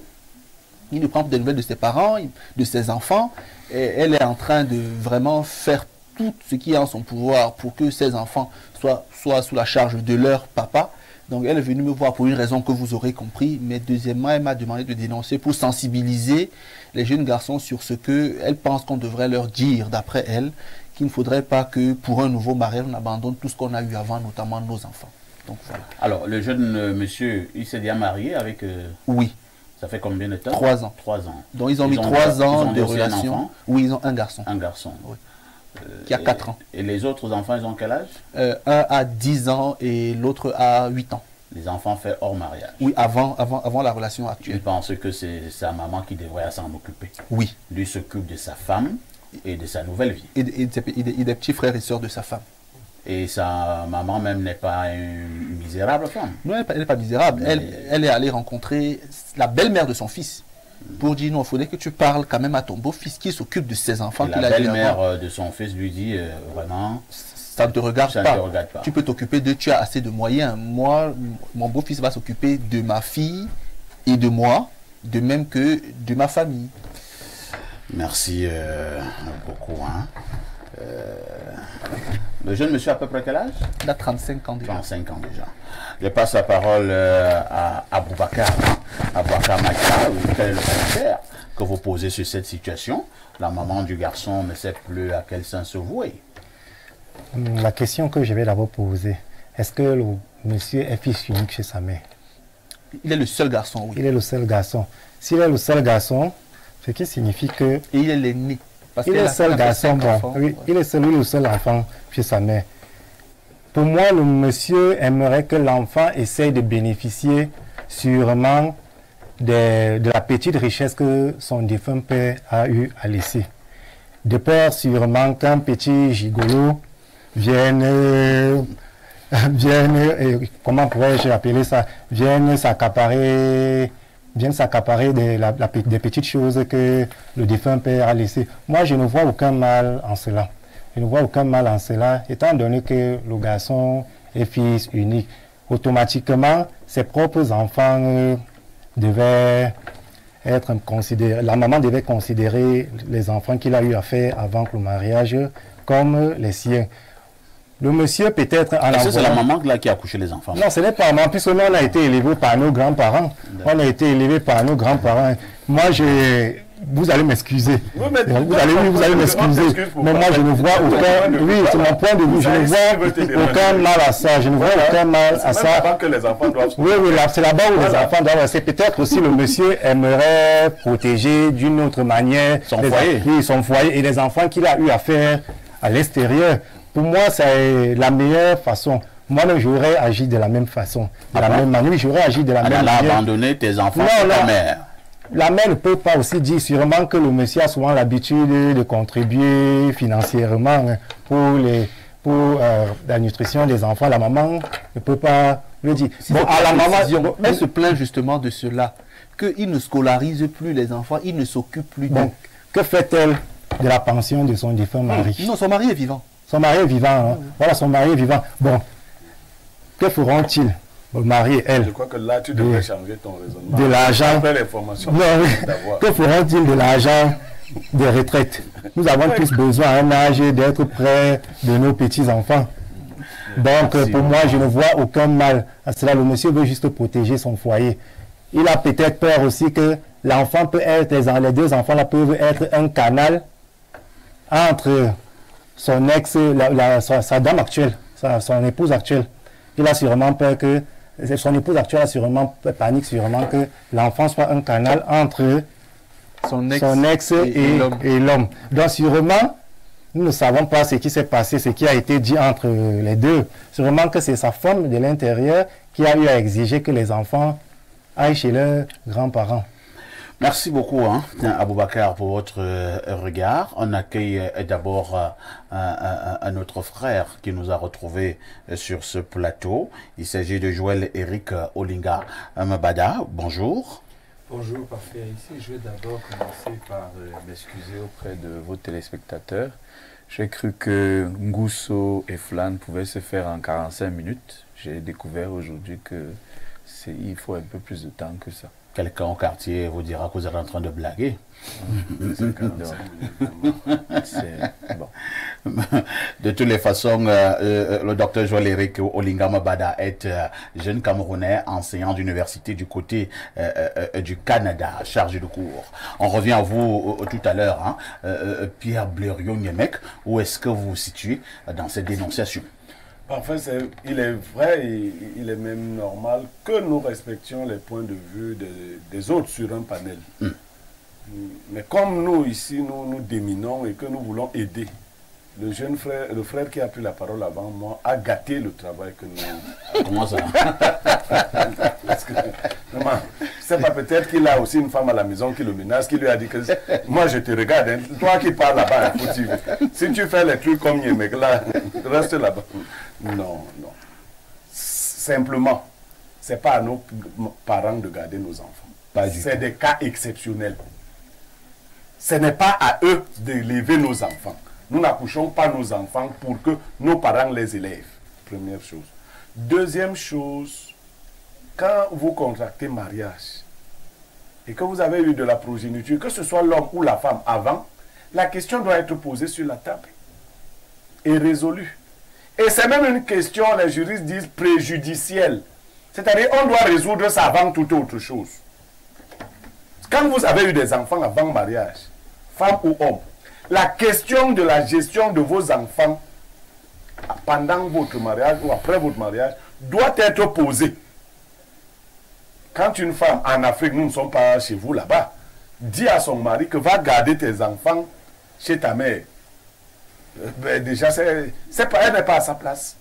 Il ne prend pas de nouvelles de ses parents, de ses enfants. Et elle est en train de vraiment faire tout ce qui est en son pouvoir pour que ses enfants soient sous la charge de leur papa. Donc elle est venue me voir pour une raison que vous aurez compris. Mais deuxièmement, elle m'a demandé de dénoncer pour sensibiliser les jeunes garçons sur ce qu'elle pense qu'on devrait leur dire, d'après elle, qu'il ne faudrait pas que pour un nouveau mariage, on abandonne tout ce qu'on a eu avant, notamment nos enfants. Donc voilà. Alors, le jeune monsieur, il s'est déjà marié avec... Oui. Ça fait combien de temps? 3 ans. 3 ans. Donc ils ont mis 3 ans de aussi relation. Un enfant? Oui, ils ont un garçon. Un garçon. Oui. Qui a 4 ans. Et les autres enfants, ils ont quel âge? Un a 10 ans et l'autre a 8 ans. Les enfants faits hors mariage? Oui, avant la relation actuelle. Il pense que c'est sa maman qui devrait s'en occuper. Oui. Lui s'occupe de sa femme et de sa nouvelle vie. Et des petits frères et sœurs de sa femme. Et sa maman même n'est pas une misérable femme. Non, elle n'est pas misérable. Elle est allée rencontrer la belle-mère de son fils pour dire non, il faudrait que tu parles quand même à ton beau-fils qui s'occupe de ses enfants. Et la belle-mère de son fils lui dit vraiment... Ça ne te regarde pas. Te regarde pas. Tu peux t'occuper de... Tu as assez de moyens. Moi, mon beau-fils va s'occuper de ma fille et de moi, de même que de ma famille. Merci beaucoup. Hein. Le jeune monsieur a à peu près quel âge? Il a 35 ans déjà. 35 ans déjà. Je passe la parole à Aboubacar. Aboubacar Maïka, quel est le commentaire que vous posez sur cette situation? La maman du garçon ne sait plus à quel sens se vouer. La question que je vais d'abord poser, est-ce que le monsieur est fils unique chez sa mère? Il est le seul garçon, oui. Il est le seul garçon. S'il est le seul garçon, ce qui signifie que... Et il est l'aîné. Il est le seul garçon, bon, oui, il est le seul enfant chez sa mère. Pour moi, le monsieur aimerait que l'enfant essaye de bénéficier sûrement de la petite richesse que son défunt père a eu à laisser. De peur sûrement qu'un petit gigolo vienne comment pourrais-je appeler ça, vienne s'accaparer des petites choses que le défunt père a laissées. Moi, je ne vois aucun mal en cela. Je ne vois aucun mal en cela, étant donné que le garçon est fils unique. Automatiquement, ses propres enfants devaient être considérés. La maman devait considérer les enfants qu'il a eu à faire avant le mariage comme les siens. Le monsieur peut-être en Est-ce que c'est la maman là qui a accouché les enfants? Non, ce n'est pas moi, puisque nous on a été élevés par nos grands-parents. On a été élevés par nos grands-parents. Moi, vous allez m'excuser. Vous allez m'excuser. Mais moi, je ne vois aucun... Oui, c'est mon point de vue. Je ne vois aucun mal à ça. Je ne vois aucun mal à ça. Que les enfants doivent... Oui, c'est là-bas où les enfants doivent... C'est peut-être aussi le monsieur aimerait protéger d'une autre manière son foyer. Oui, son foyer et les enfants qu'il a eu à faire à l'extérieur. Pour moi, c'est la meilleure façon. Moi-même, j'aurais agi de la même façon. De la même manière, j'aurais agi de la même manière. Elle a abandonné tes enfants à ta mère. La mère ne peut pas aussi dire sûrement que le monsieur a souvent l'habitude de contribuer financièrement pour la nutrition des enfants. La maman ne peut pas le dire. Bon, à la maman, elle se plaint justement de cela, qu'il ne scolarise plus les enfants, il ne s'occupe plus d'eux. Que fait-elle de la pension de son défunt mari? Non, son mari est vivant. Son mari est vivant, hein? Voilà, son mari est vivant. Bon, que feront-ils, le mari et elle? Je crois que là, tu devrais changer ton raisonnement. De l'argent. Que feront-ils de l'argent de retraite? Nous avons tous besoin à un âge d'être près de nos petits-enfants. Donc, pour moi, je ne vois aucun mal à cela. Le monsieur veut juste protéger son foyer. Il a peut-être peur aussi que l'enfant peut être, les deux enfants-là peuvent être un canal entre son ex, sa dame actuelle, son épouse actuelle. Il a sûrement peur que, son épouse actuelle a sûrement panique sûrement que l'enfant soit un canal entre son ex et l'homme. Donc sûrement, nous ne savons pas ce qui s'est passé, ce qui a été dit entre les deux. Sûrement que c'est sa femme de l'intérieur qui a eu à exiger que les enfants aillent chez leurs grands-parents. Merci beaucoup, Aboubacar, pour votre regard. On accueille d'abord un autre frère qui nous a retrouvés sur ce plateau. Il s'agit de Joël Eric Olinga Mabada. Bonjour. Bonjour, parfait. Ici, je vais d'abord commencer par m'excuser auprès de vos téléspectateurs. J'ai cru que Ngousso et Flan pouvaient se faire en 45 minutes. J'ai découvert aujourd'hui qu'il faut un peu plus de temps que ça. Quelqu'un au quartier vous dira que vous êtes en train de blaguer. Bon. De toutes les façons, le docteur Joël Eric Olinga Mabada est jeune Camerounais, enseignant d'université du côté du Canada, chargé de cours. On revient à vous tout à l'heure, Pierre Blériot-Niemek. Où est-ce que vous vous situez dans cette dénonciation? Enfin, il est vrai et il est même normal que nous respections les points de vue des autres sur un panel. Mais comme nous, ici, nous déminons et que nous voulons aider, le jeune frère, le frère qui a pris la parole avant moi, a gâté le travail que nous... Comment ça? Parce que, c'est pas peut-être qu'il a aussi une femme à la maison qui le menace, qui lui a dit que moi je te regarde, hein, toi qui parles là-bas, si tu fais les trucs comme Yemek là, reste là-bas. Non, non. Simplement, c'est pas à nos parents de garder nos enfants. C'est des cas exceptionnels. Ce n'est pas à eux d'élever nos enfants. Nous n'accouchons pas nos enfants pour que nos parents les élèvent. Première chose. Deuxième chose, quand vous contractez mariage et que vous avez eu de la progéniture, que ce soit l'homme ou la femme avant, la question doit être posée sur la table et résolue. Et c'est même une question, les juristes disent, préjudicielle. C'est-à-dire, on doit résoudre ça avant toute autre chose. Quand vous avez eu des enfants avant mariage, femme ou homme, la question de la gestion de vos enfants pendant votre mariage ou après votre mariage doit être posée. Quand une femme en Afrique, nous ne sommes pas chez vous là-bas, dit à son mari que va garder tes enfants chez ta mère, ben déjà, elle n'est pas à sa place.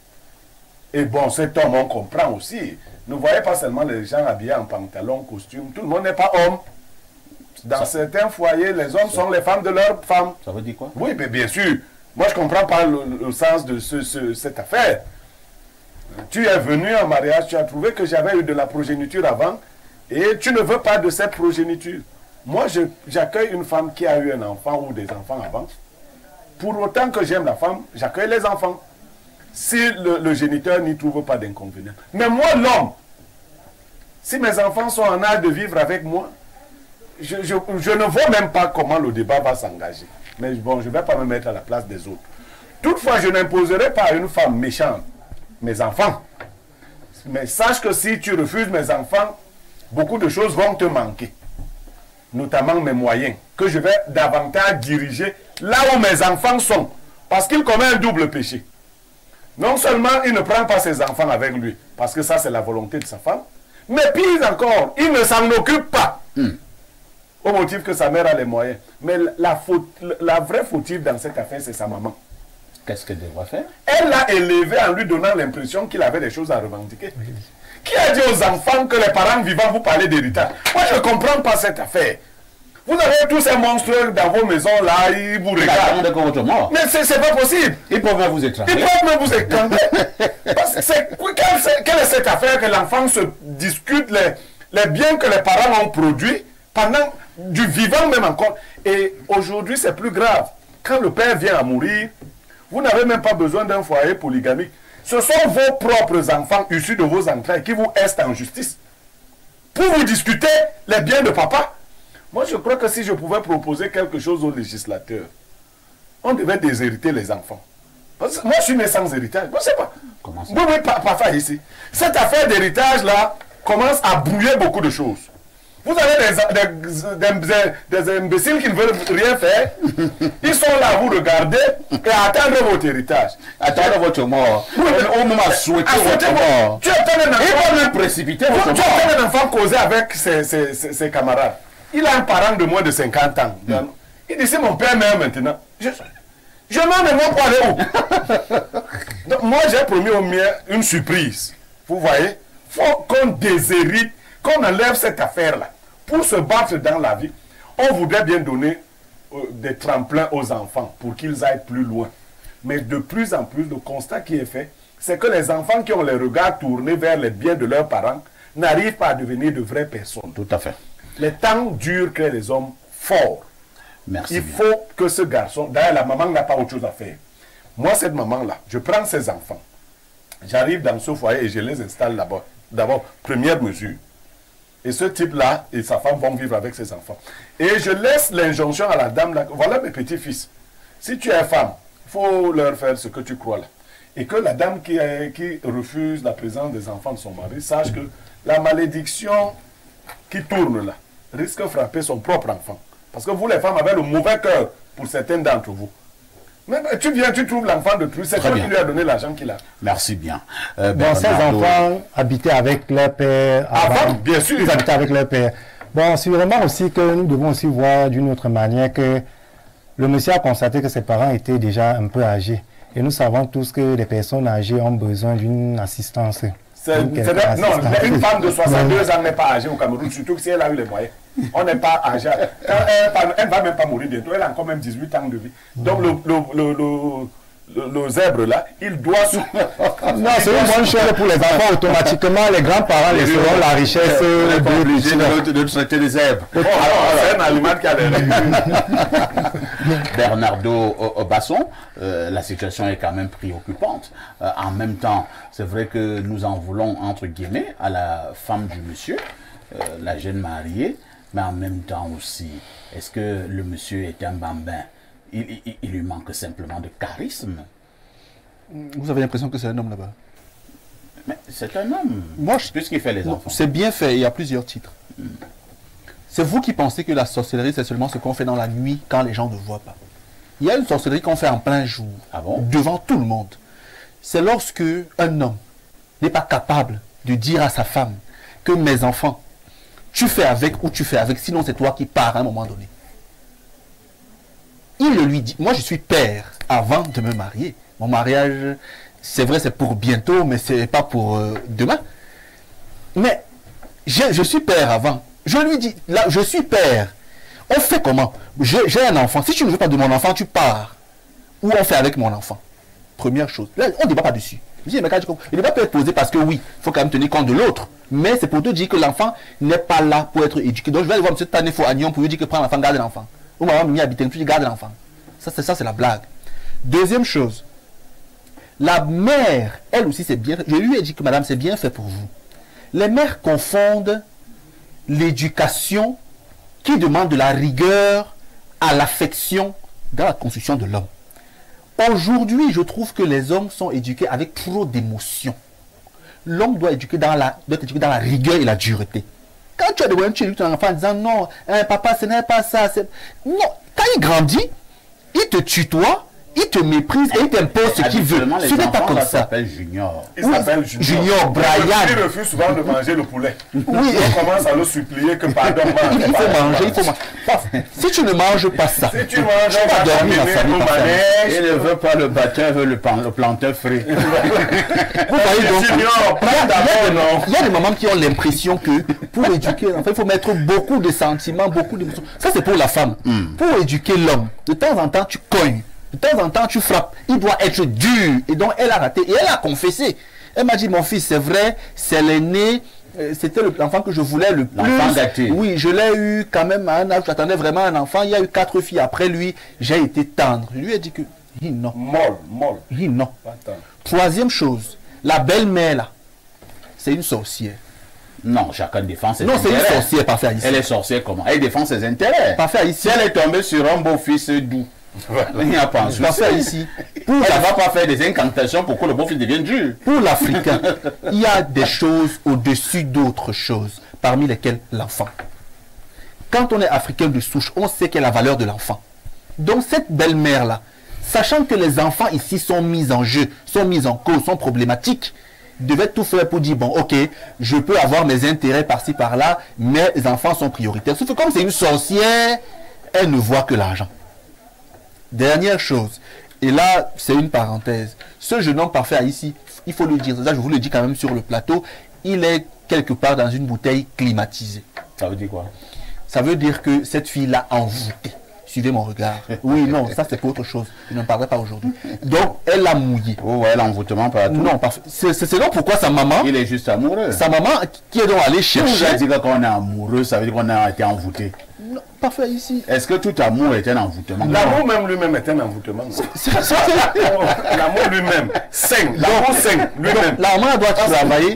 Et bon, cet homme, on comprend aussi. Ne voyez pas seulement les gens habillés en pantalon, costume, tout le monde n'est pas homme. Dans certains foyers, les hommes sont les femmes de leurs femmes. Ça veut dire quoi? Oui, mais bien sûr. Moi, je ne comprends pas le sens de cette affaire. Tu es venu en mariage, tu as trouvé que j'avais eu de la progéniture avant et tu ne veux pas de cette progéniture. Moi, j'accueille une femme qui a eu un enfant ou des enfants avant. Pour autant que j'aime la femme, j'accueille les enfants. Si le géniteur n'y trouve pas d'inconvénient. Mais moi, l'homme, si mes enfants sont en âge de vivre avec moi, je ne vois même pas comment le débat va s'engager. Mais bon, je ne vais pas me mettre à la place des autres. Toutefois, je n'imposerai pas à une femme méchante mes enfants. Mais sache que si tu refuses mes enfants, beaucoup de choses vont te manquer. Notamment mes moyens, que je vais davantage diriger là où mes enfants sont. Parce qu'il commet un double péché. Non seulement il ne prend pas ses enfants avec lui, parce que ça c'est la volonté de sa femme, mais pire encore, il ne s'en occupe pas. Au motif que sa mère a les moyens. Mais la vraie fautive dans cette affaire, c'est sa maman. Qu'est-ce qu'elle devrait faire? Elle l'a élevé en lui donnant l'impression qu'il avait des choses à revendiquer. Qui a dit aux enfants que les parents vivants vous parlez d'héritage? Moi, je ne comprends pas cette affaire. Vous avez tous ces monstres dans vos maisons là, ils vous regardent. Mais c'est pas possible. Ils peuvent même vous étrangler. Ils peuvent même vous étrangler. Quelle est cette affaire que l'enfant se discute les biens que les parents ont produits pendant du vivant même encore. Et aujourd'hui, c'est plus grave. Quand le père vient à mourir, vous n'avez même pas besoin d'un foyer polygamique. Ce sont vos propres enfants issus de vos entrailles qui vous estent en justice pour vous discuter les biens de papa. Moi, je crois que si je pouvais proposer quelque chose aux législateurs, on devait déshériter les enfants. Parce que moi, je suis né sans héritage. Moi, je ne sais pas. Comment ça? Oui, papa ici. Cette affaire d'héritage-là commence à brouiller beaucoup de choses. Vous avez des imbéciles qui ne veulent rien faire. Ils sont là à vous regarder et à attendre votre héritage. Attendre votre mort. Au moment souhaité votre mort. Tu attends un enfant. Il va même précipiter votre mort. Tu attends un enfant causer avec ses camarades. Il a un parent de moins de 50 ans. Il dit, c'est mon père meurt maintenant. Je meurs, mais moi pour aller où? Donc moi j'ai promis au mien une surprise. Vous voyez? Il faut qu'on déshérite, qu'on enlève cette affaire-là. pour se battre dans la vie, on voudrait bien donner des tremplins aux enfants pour qu'ils aillent plus loin. Mais de plus en plus, le constat qui est fait, c'est que les enfants qui ont les regards tournés vers les biens de leurs parents n'arrivent pas à devenir de vraies personnes. Tout à fait. Les temps durs créent les hommes forts. Merci. Il faut que ce garçon, d'ailleurs la maman n'a pas autre chose à faire. Moi, cette maman-là, je prends ses enfants, j'arrive dans ce foyer et je les installe là-bas. D'abord, première mesure. Et ce type-là et sa femme vont vivre avec ses enfants. Et je laisse l'injonction à la dame, là, voilà mes petits-fils. Si tu es femme, il faut leur faire ce que tu crois là. Et que la dame qui refuse la présence des enfants de son mari sache que la malédiction qui tourne là risque de frapper son propre enfant. Parce que vous, les femmes, avez le mauvais cœur pour certaines d'entre vous. Mais tu viens, tu trouves l'enfant de plus, c'est toi qui lui as donné l'argent qu'il a. Merci bien. Bon, ces enfants habitaient avec leur père. Avant, bien sûr. Ils habitaient avec leur père. Bon, c'est vraiment aussi que nous devons aussi voir d'une autre manière que le monsieur a constaté que ses parents étaient déjà un peu âgés. Et nous savons tous que les personnes âgées ont besoin d'une assistance. Non, une femme de 62 ans n'est pas âgée au Cameroun, surtout que si elle a eu les moyens. On n'est pas âgé. Elle ne va même pas mourir bientôt, elle a encore même 18 ans de vie. Donc le zèbre là, il doit... Non, c'est une bonne chose pour les enfants. Automatiquement, les grands-parents laisseront la richesse de traiter les zèbres. C'est un aliment qui a les Bernardo Basson, la situation est quand même préoccupante. En même temps, c'est vrai que nous en voulons, entre guillemets, à la femme du monsieur, la jeune mariée, mais en même temps aussi, est-ce que le monsieur est un bambin? Il lui manque simplement de charisme. Vous avez l'impression que c'est un homme là-bas? Mais c'est un homme, puisqu'il fait les enfants. C'est bien fait, il y a plusieurs titres. C'est vous qui pensez que la sorcellerie, c'est seulement ce qu'on fait dans la nuit quand les gens ne voient pas. Il y a une sorcellerie qu'on fait en plein jour, devant tout le monde. C'est lorsque un homme n'est pas capable de dire à sa femme que mes enfants, tu fais avec ou tu fais avec, sinon c'est toi qui pars à un moment donné. Il le lui dit, moi je suis père avant de me marier. Mon mariage, c'est vrai, c'est pour bientôt, mais c'est pas pour demain. Mais je suis père avant. Je lui dis, là, je suis père. On fait comment? J'ai un enfant. Si tu ne veux pas de mon enfant, tu pars. Ou on fait avec mon enfant. Première chose. Là, on ne débat pas dessus. Je dis, mais quand le débat peut être posé parce que oui, il faut quand même tenir compte de l'autre. Mais c'est pour te dire que l'enfant n'est pas là pour être éduqué. Donc je vais aller voir M. Tanefo Agnon pour lui dire que prends l'enfant, garde l'enfant. Ou maman Mimi habite, tu dis garde l'enfant. Ça, c'est la blague. Deuxième chose. La mère, elle aussi, c'est bien. Je lui ai dit que madame, c'est bien fait pour vous. Les mères confondent l'éducation qui demande de la rigueur à l'affection dans la construction de l'homme. Aujourd'hui, je trouve que les hommes sont éduqués avec trop d'émotions. L'homme doit être éduqué dans la rigueur et la dureté. Quand tu as des moyens, tu éduques ton enfant en disant non, papa, ce n'est pas ça. Non, quand il grandit, il te tutoie, il te méprise et il t'impose ce qu'il veut. Ce n'est pas comme ça. S'appelle Junior. Il s'appelle Junior, Brian. Il refuse souvent de manger le poulet. Oui. On commence à le supplier que pardon. Il faut manger, il faut manger. Si tu ne manges pas ça, si tu manges, tu vas dormir la famille. Il ne veut pas le batteur, veut le planteur frais. Vous voyez donc, il y a des mamans qui ont l'impression que pour éduquer l'enfant, il faut mettre beaucoup de sentiments, beaucoup d'émotions. Ça, c'est pour la femme. Pour éduquer l'homme, de temps en temps, tu cognes. De temps en temps, tu frappes. Il doit être dur. Et donc, elle a raté. Et elle a confessé. Elle m'a dit, mon fils, c'est vrai, c'est l'aîné. C'était l'enfant que je voulais le plus. L'enfant gâté. Oui, je l'ai eu quand même à un âge. J'attendais vraiment un enfant. Il y a eu 4 filles après lui. J'ai été tendre. Je lui ai dit que, non. Molle. Non. Troisième chose, la belle-mère, là, c'est une sorcière. Non, chacun défend ses intérêts. Non, c'est une sorcière, parfait ici. Elle est sorcière comment? Elle défend ses intérêts. Parfait ici. Si elle est tombée sur un beau-fils doux, il n'y a pas un souci. Parfait ici. Elle ne va pas faire des incantations pour que le beau-fils devienne dur. Pour l'Africain, il y a des choses au-dessus d'autres choses, parmi lesquelles l'enfant. Quand on est Africain de souche, on sait quelle est la valeur de l'enfant. Donc cette belle-mère-là, sachant que les enfants ici sont mis en jeu, sont mis en cause, sont problématiques, devait tout faire pour dire, bon, ok, je peux avoir mes intérêts par-ci, par-là, mais les enfants sont prioritaires. Sauf que comme c'est une sorcière, elle ne voit que l'argent. Dernière chose, et là, c'est une parenthèse. Ce jeune homme parfait ici, il faut le dire, ça je vous le dis quand même sur le plateau, il est quelque part dans une bouteille climatisée. Ça veut dire quoi? Ça veut dire que cette fille l'a envoûté. Suivez mon regard. Oui, non, ça c'est pour autre chose. Je n'en parlerai pas aujourd'hui. Donc, elle l'a mouillé. Oh, ouais, l'envoûtement pas tout. Non, c'est donc pourquoi sa maman... Il est juste amoureux. Sa maman, qui est donc allée chercher... On a dit qu'on est amoureux, ça veut dire qu'on a été envoûté. Non, parfait, ici. Est-ce que tout amour est un envoûtement? L'amour même lui-même est un envoûtement. L'amour lui-même. L'amour sain lui-même. La maman doit travailler.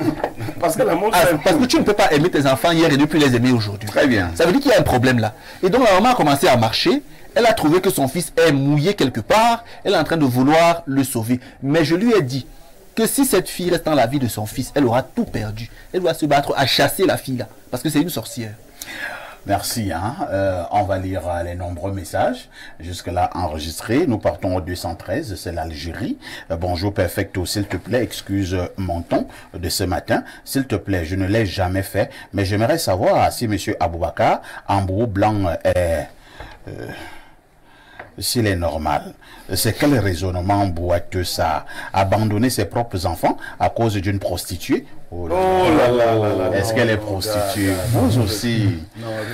Parce que l'amour Parce que tu ne peux pas aimer tes enfants hier et ne plus les aimer aujourd'hui. Très bien. Ça veut dire qu'il y a un problème là. Et donc la maman a commencé à marcher. Elle a trouvé que son fils est mouillé quelque part. Elle est en train de vouloir le sauver. Mais je lui ai dit que si cette fille reste dans la vie de son fils, elle aura tout perdu. Elle doit se battre à chasser la fille là. Parce que c'est une sorcière. Merci. On va lire les nombreux messages jusque-là enregistrés. Nous partons au 213, c'est l'Algérie. Bonjour Perfecto, s'il te plaît, excuse mon ton de ce matin. S'il te plaît, je ne l'ai jamais fait, mais j'aimerais savoir si M. Aboubakar Ambou Blanc est... s'il est normal, c'est quel raisonnement boiteux ça? Abandonner ses propres enfants à cause d'une prostituée? Oh là là. Est-ce qu'elle est prostituée? Vous aussi,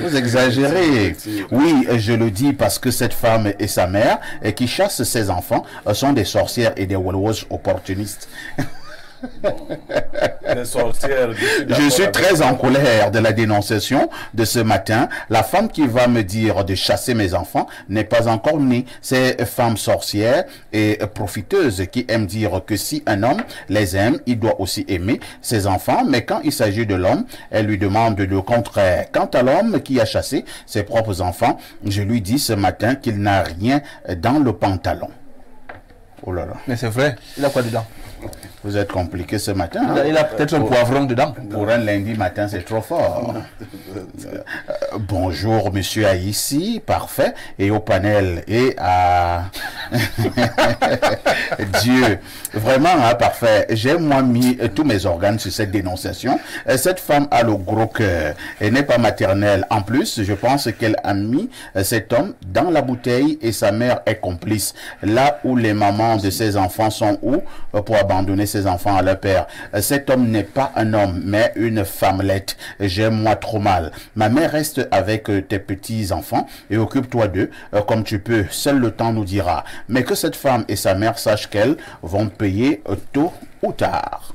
vous exagérez. Oui, je le dis parce que cette femme et sa mère qui chassent ses enfants sont des sorcières et des walwos opportunistes. Je suis très en colère de la dénonciation de ce matin. La femme qui va me dire de chasser mes enfants n'est pas encore née. Ces femmes sorcières et profiteuses qui aiment dire que si un homme les aime, il doit aussi aimer ses enfants. Mais quand il s'agit de l'homme, elle lui demande le contraire. Quant à l'homme qui a chassé ses propres enfants, je lui dis ce matin qu'il n'a rien dans le pantalon. Oh là là. Mais c'est vrai. Il a quoi dedans? Vous êtes compliqué ce matin. Hein? Il a peut-être un poivron dedans. Pour un lundi matin, c'est trop fort. Bonjour, monsieur Aïssi, parfait. Et au panel, et à... Dieu, vraiment, hein, parfait. J'ai moi mis tous mes organes sur cette dénonciation. Cette femme a le gros cœur. Elle n'est pas maternelle. En plus, je pense qu'elle a mis cet homme dans la bouteille et sa mère est complice. Là où les mamans de ses enfants sont où pour abandonner ses enfants à leur père. Cet homme n'est pas un homme, mais une femmelette. J'aime moi trop mal. Ma mère reste avec tes petits-enfants et occupe-toi d'eux comme tu peux. Seul le temps nous dira. Mais que cette femme et sa mère sachent qu'elles vont payer tôt ou tard.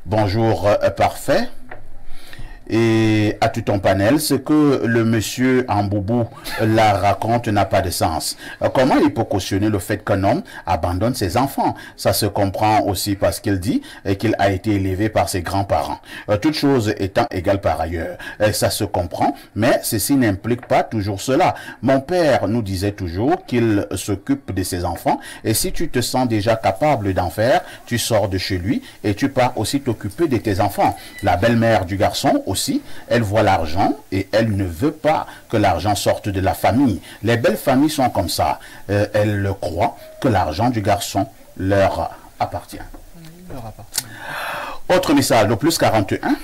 Bonjour, parfait. Et à tout ton panel, ce que le monsieur Amboubou la raconte n'a pas de sens. Comment il peut cautionner le fait qu'un homme abandonne ses enfants? Ça se comprend aussi parce qu'il dit qu'il a été élevé par ses grands-parents. Toute chose étant égale par ailleurs. Ça se comprend, mais ceci n'implique pas toujours cela. Mon père nous disait toujours qu'il s'occupe de ses enfants et si tu te sens déjà capable d'en faire, tu sors de chez lui et tu pars aussi t'occuper de tes enfants. La belle-mère du garçon aussi, elle voit l'argent et elle ne veut pas que l'argent sorte de la famille. Les belles familles sont comme ça. Elles croient que l'argent du garçon leur appartient. Leur appartient. Autre message, le plus 41.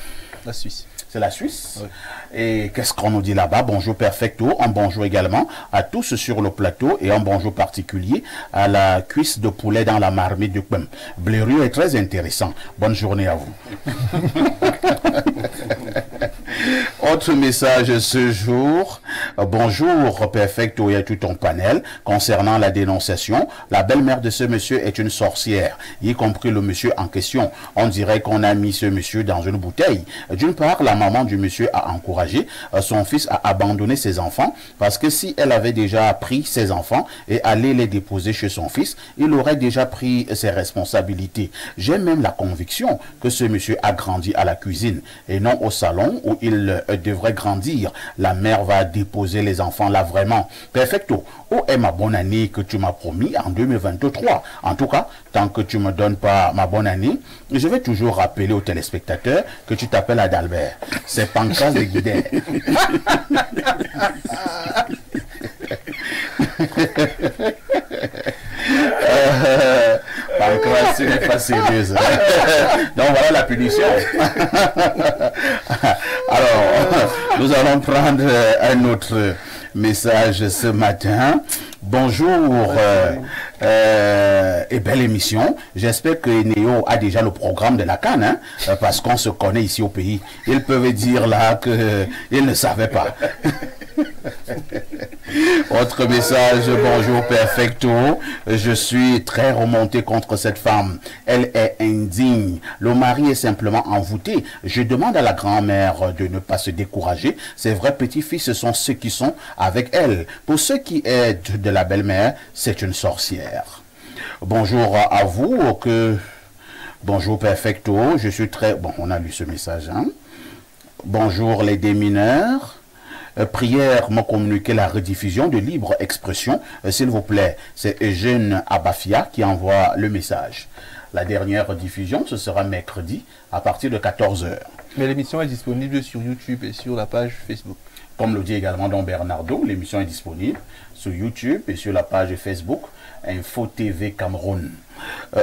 La Suisse. C'est la Suisse. Oui. Et qu'est-ce qu'on nous dit là-bas? Bonjour Perfecto, un bonjour également à tous sur le plateau et un bonjour particulier à la cuisse de poulet dans la marmite du Pem. Blériot est très intéressant. Bonne journée à vous. Autre message ce jour. Bonjour Perfecto et à tout ton panel. Concernant la dénonciation, la belle-mère de ce monsieur est une sorcière, y compris le monsieur en question. On dirait qu'on a mis ce monsieur dans une bouteille. D'une part, la maman du monsieur a encouragé son fils à abandonner ses enfants parce que si elle avait déjà pris ses enfants et allé les déposer chez son fils, il aurait déjà pris ses responsabilités. J'ai même la conviction que ce monsieur a grandi à la cuisine et non au salon où il devrait grandir. La mère va déposer les enfants là vraiment. Perfecto. Où est ma bonne année que tu m'as promis en 2023? En tout cas, tant que tu ne me donnes pas ma bonne année, je vais toujours rappeler aux téléspectateurs que tu t'appelles Adalbert. C'est Pancras de Guidère. Pancras, tu n'es pas sérieuse. Donc voilà la punition. Alors, nous allons prendre un autre message ce matin. Bonjour et belle émission. J'espère que Néo a déjà le programme de la CAN, hein, parce qu'on se connaît ici au pays. Ils peuvent dire là qu'ils ne savaient pas. Autre message, bonjour Perfecto. Je suis très remonté contre cette femme. Elle est indigne. Le mari est simplement envoûté. Je demande à la grand-mère de ne pas se décourager. Ses vrais petits-fils sont ceux qui sont avec elle. Pour ceux qui aident de la belle-mère, c'est une sorcière. Bonjour à vous. Bonjour Perfecto. Je suis très... Bon, on a lu ce message. Hein? Bonjour les démineurs. Prière m'a communiqué la rediffusion de libre expression. S'il vous plaît, c'est Eugène Abafia qui envoie le message. La dernière rediffusion, ce sera mercredi à partir de 14 h. Mais l'émission est disponible sur YouTube et sur la page Facebook. Comme le dit également Don Bernardo, l'émission est disponible sur YouTube et sur la page Facebook Info TV Cameroun.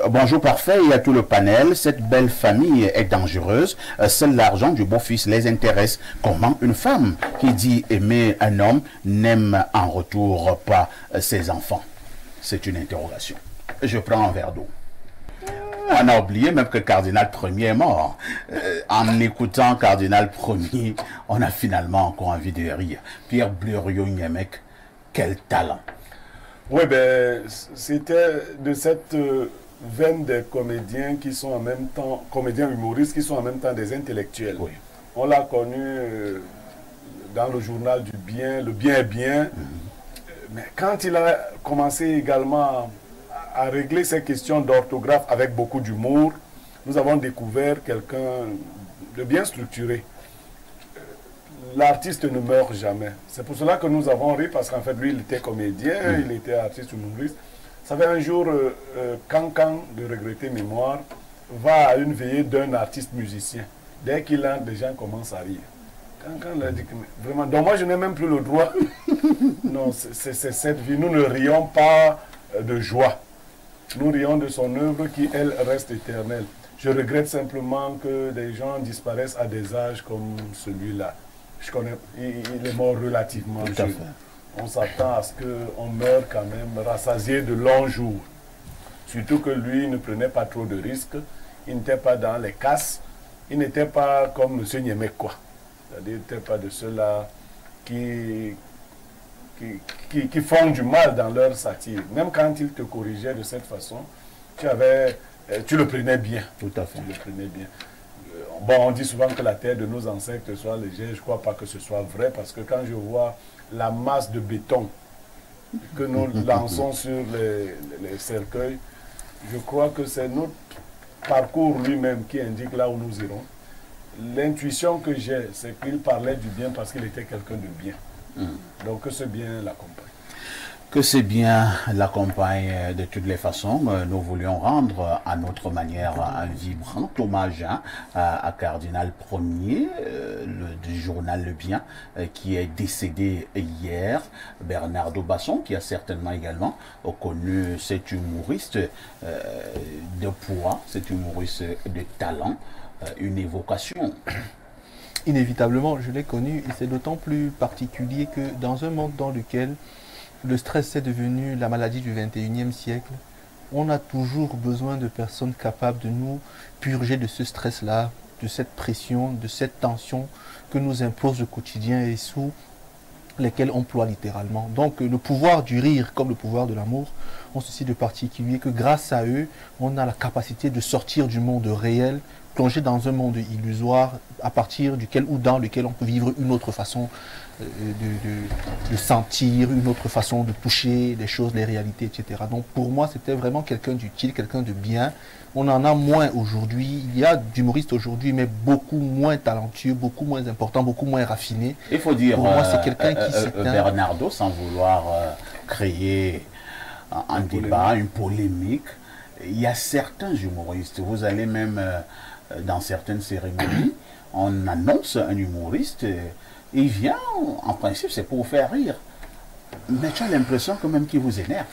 Bonjour parfait et à tout le panel. Cette belle famille est dangereuse. Seul l'argent du beau-fils les intéresse. Comment une femme qui dit aimer un homme n'aime en retour pas ses enfants? C'est une interrogation. Je prends un verre d'eau. On a oublié même que Cardinal Premier est mort. En écoutant Cardinal Premier, on a finalement encore envie de rire. Pierre Blériot-Niémec, quel talent! Oui, ben, c'était de cette veine des comédiens qui sont en même temps, comédiens humoristes qui sont en même temps des intellectuels. Oui. On l'a connu dans le journal du bien, le bien est bien. Mais quand il a commencé également à régler ces questions d'orthographe avec beaucoup d'humour, nous avons découvert quelqu'un de bien structuré. L'artiste ne meurt jamais. C'est pour cela que nous avons ri, parce qu'en fait, lui, il était comédien, il était artiste humoriste. Ça fait un jour, Cancan, de regretter mémoire, va à une veillée d'un artiste musicien. Dès qu'il entre, les gens commencent à rire. Cancan lui a dit que, vraiment, donc moi, je n'ai même plus le droit. Non, c'est cette vie. Nous ne rions pas de joie. Nous rions de son œuvre qui, elle, reste éternelle. Je regrette simplement que des gens disparaissent à des âges comme celui-là. Je connais, il est mort relativement jeune. On s'attend à ce qu'on meure quand même rassasié de longs jours. Surtout que lui ne prenait pas trop de risques. Il n'était pas dans les casses. Il n'était pas comme M. Niémec, quoi. C'est-à-dire, il n'était pas de ceux-là qui font du mal dans leur satire. Même quand il te corrigeait de cette façon, tu le prenais bien. Tout à fait. Tu le prenais bien. Bon, on dit souvent que la terre de nos ancêtres soit légère. Je ne crois pas que ce soit vrai, parce que quand je vois la masse de béton que nous lançons sur les cercueils, je crois que c'est notre parcours lui-même qui indique là où nous irons. L'intuition que j'ai, c'est qu'il parlait du bien parce qu'il était quelqu'un de bien. Donc que ce bien l'accompagne. Que c'est bien l'accompagne de toutes les façons. Nous voulions rendre à notre manière un vibrant hommage à Cardinal Premier, du journal Le Bien, qui est décédé hier. Bernardo Basson, qui a certainement également connu cet humoriste de poids, cet humoriste de talent, une évocation. Inévitablement, je l'ai connu, et c'est d'autant plus particulier que dans un monde dans lequel le stress est devenu la maladie du 21e siècle, on a toujours besoin de personnes capables de nous purger de ce stress-là, de cette pression, de cette tension que nous impose le quotidien et sous lesquels on ploie littéralement. Donc le pouvoir du rire comme le pouvoir de l'amour ont ceci de particulier que grâce à eux, on a la capacité de sortir du monde réel, plonger dans un monde illusoire à partir duquel ou dans lequel on peut vivre une autre façon de sentir, une autre façon de toucher les choses, les réalités, etc. Donc pour moi, c'était vraiment quelqu'un d'utile, quelqu'un de bien. On en a moins aujourd'hui. Il y a d'humoristes aujourd'hui, mais beaucoup moins talentueux, beaucoup moins importants, beaucoup moins raffinés. Il faut dire, pour moi, c'est quelqu'un qui s'éteint. Bernardo, sans vouloir créer un débat, une polémique, il y a certains humoristes, vous allez même dans certaines cérémonies, on annonce un humoriste, il vient, en principe c'est pour vous faire rire, mais tu as l'impression que même qu'il vous énerve.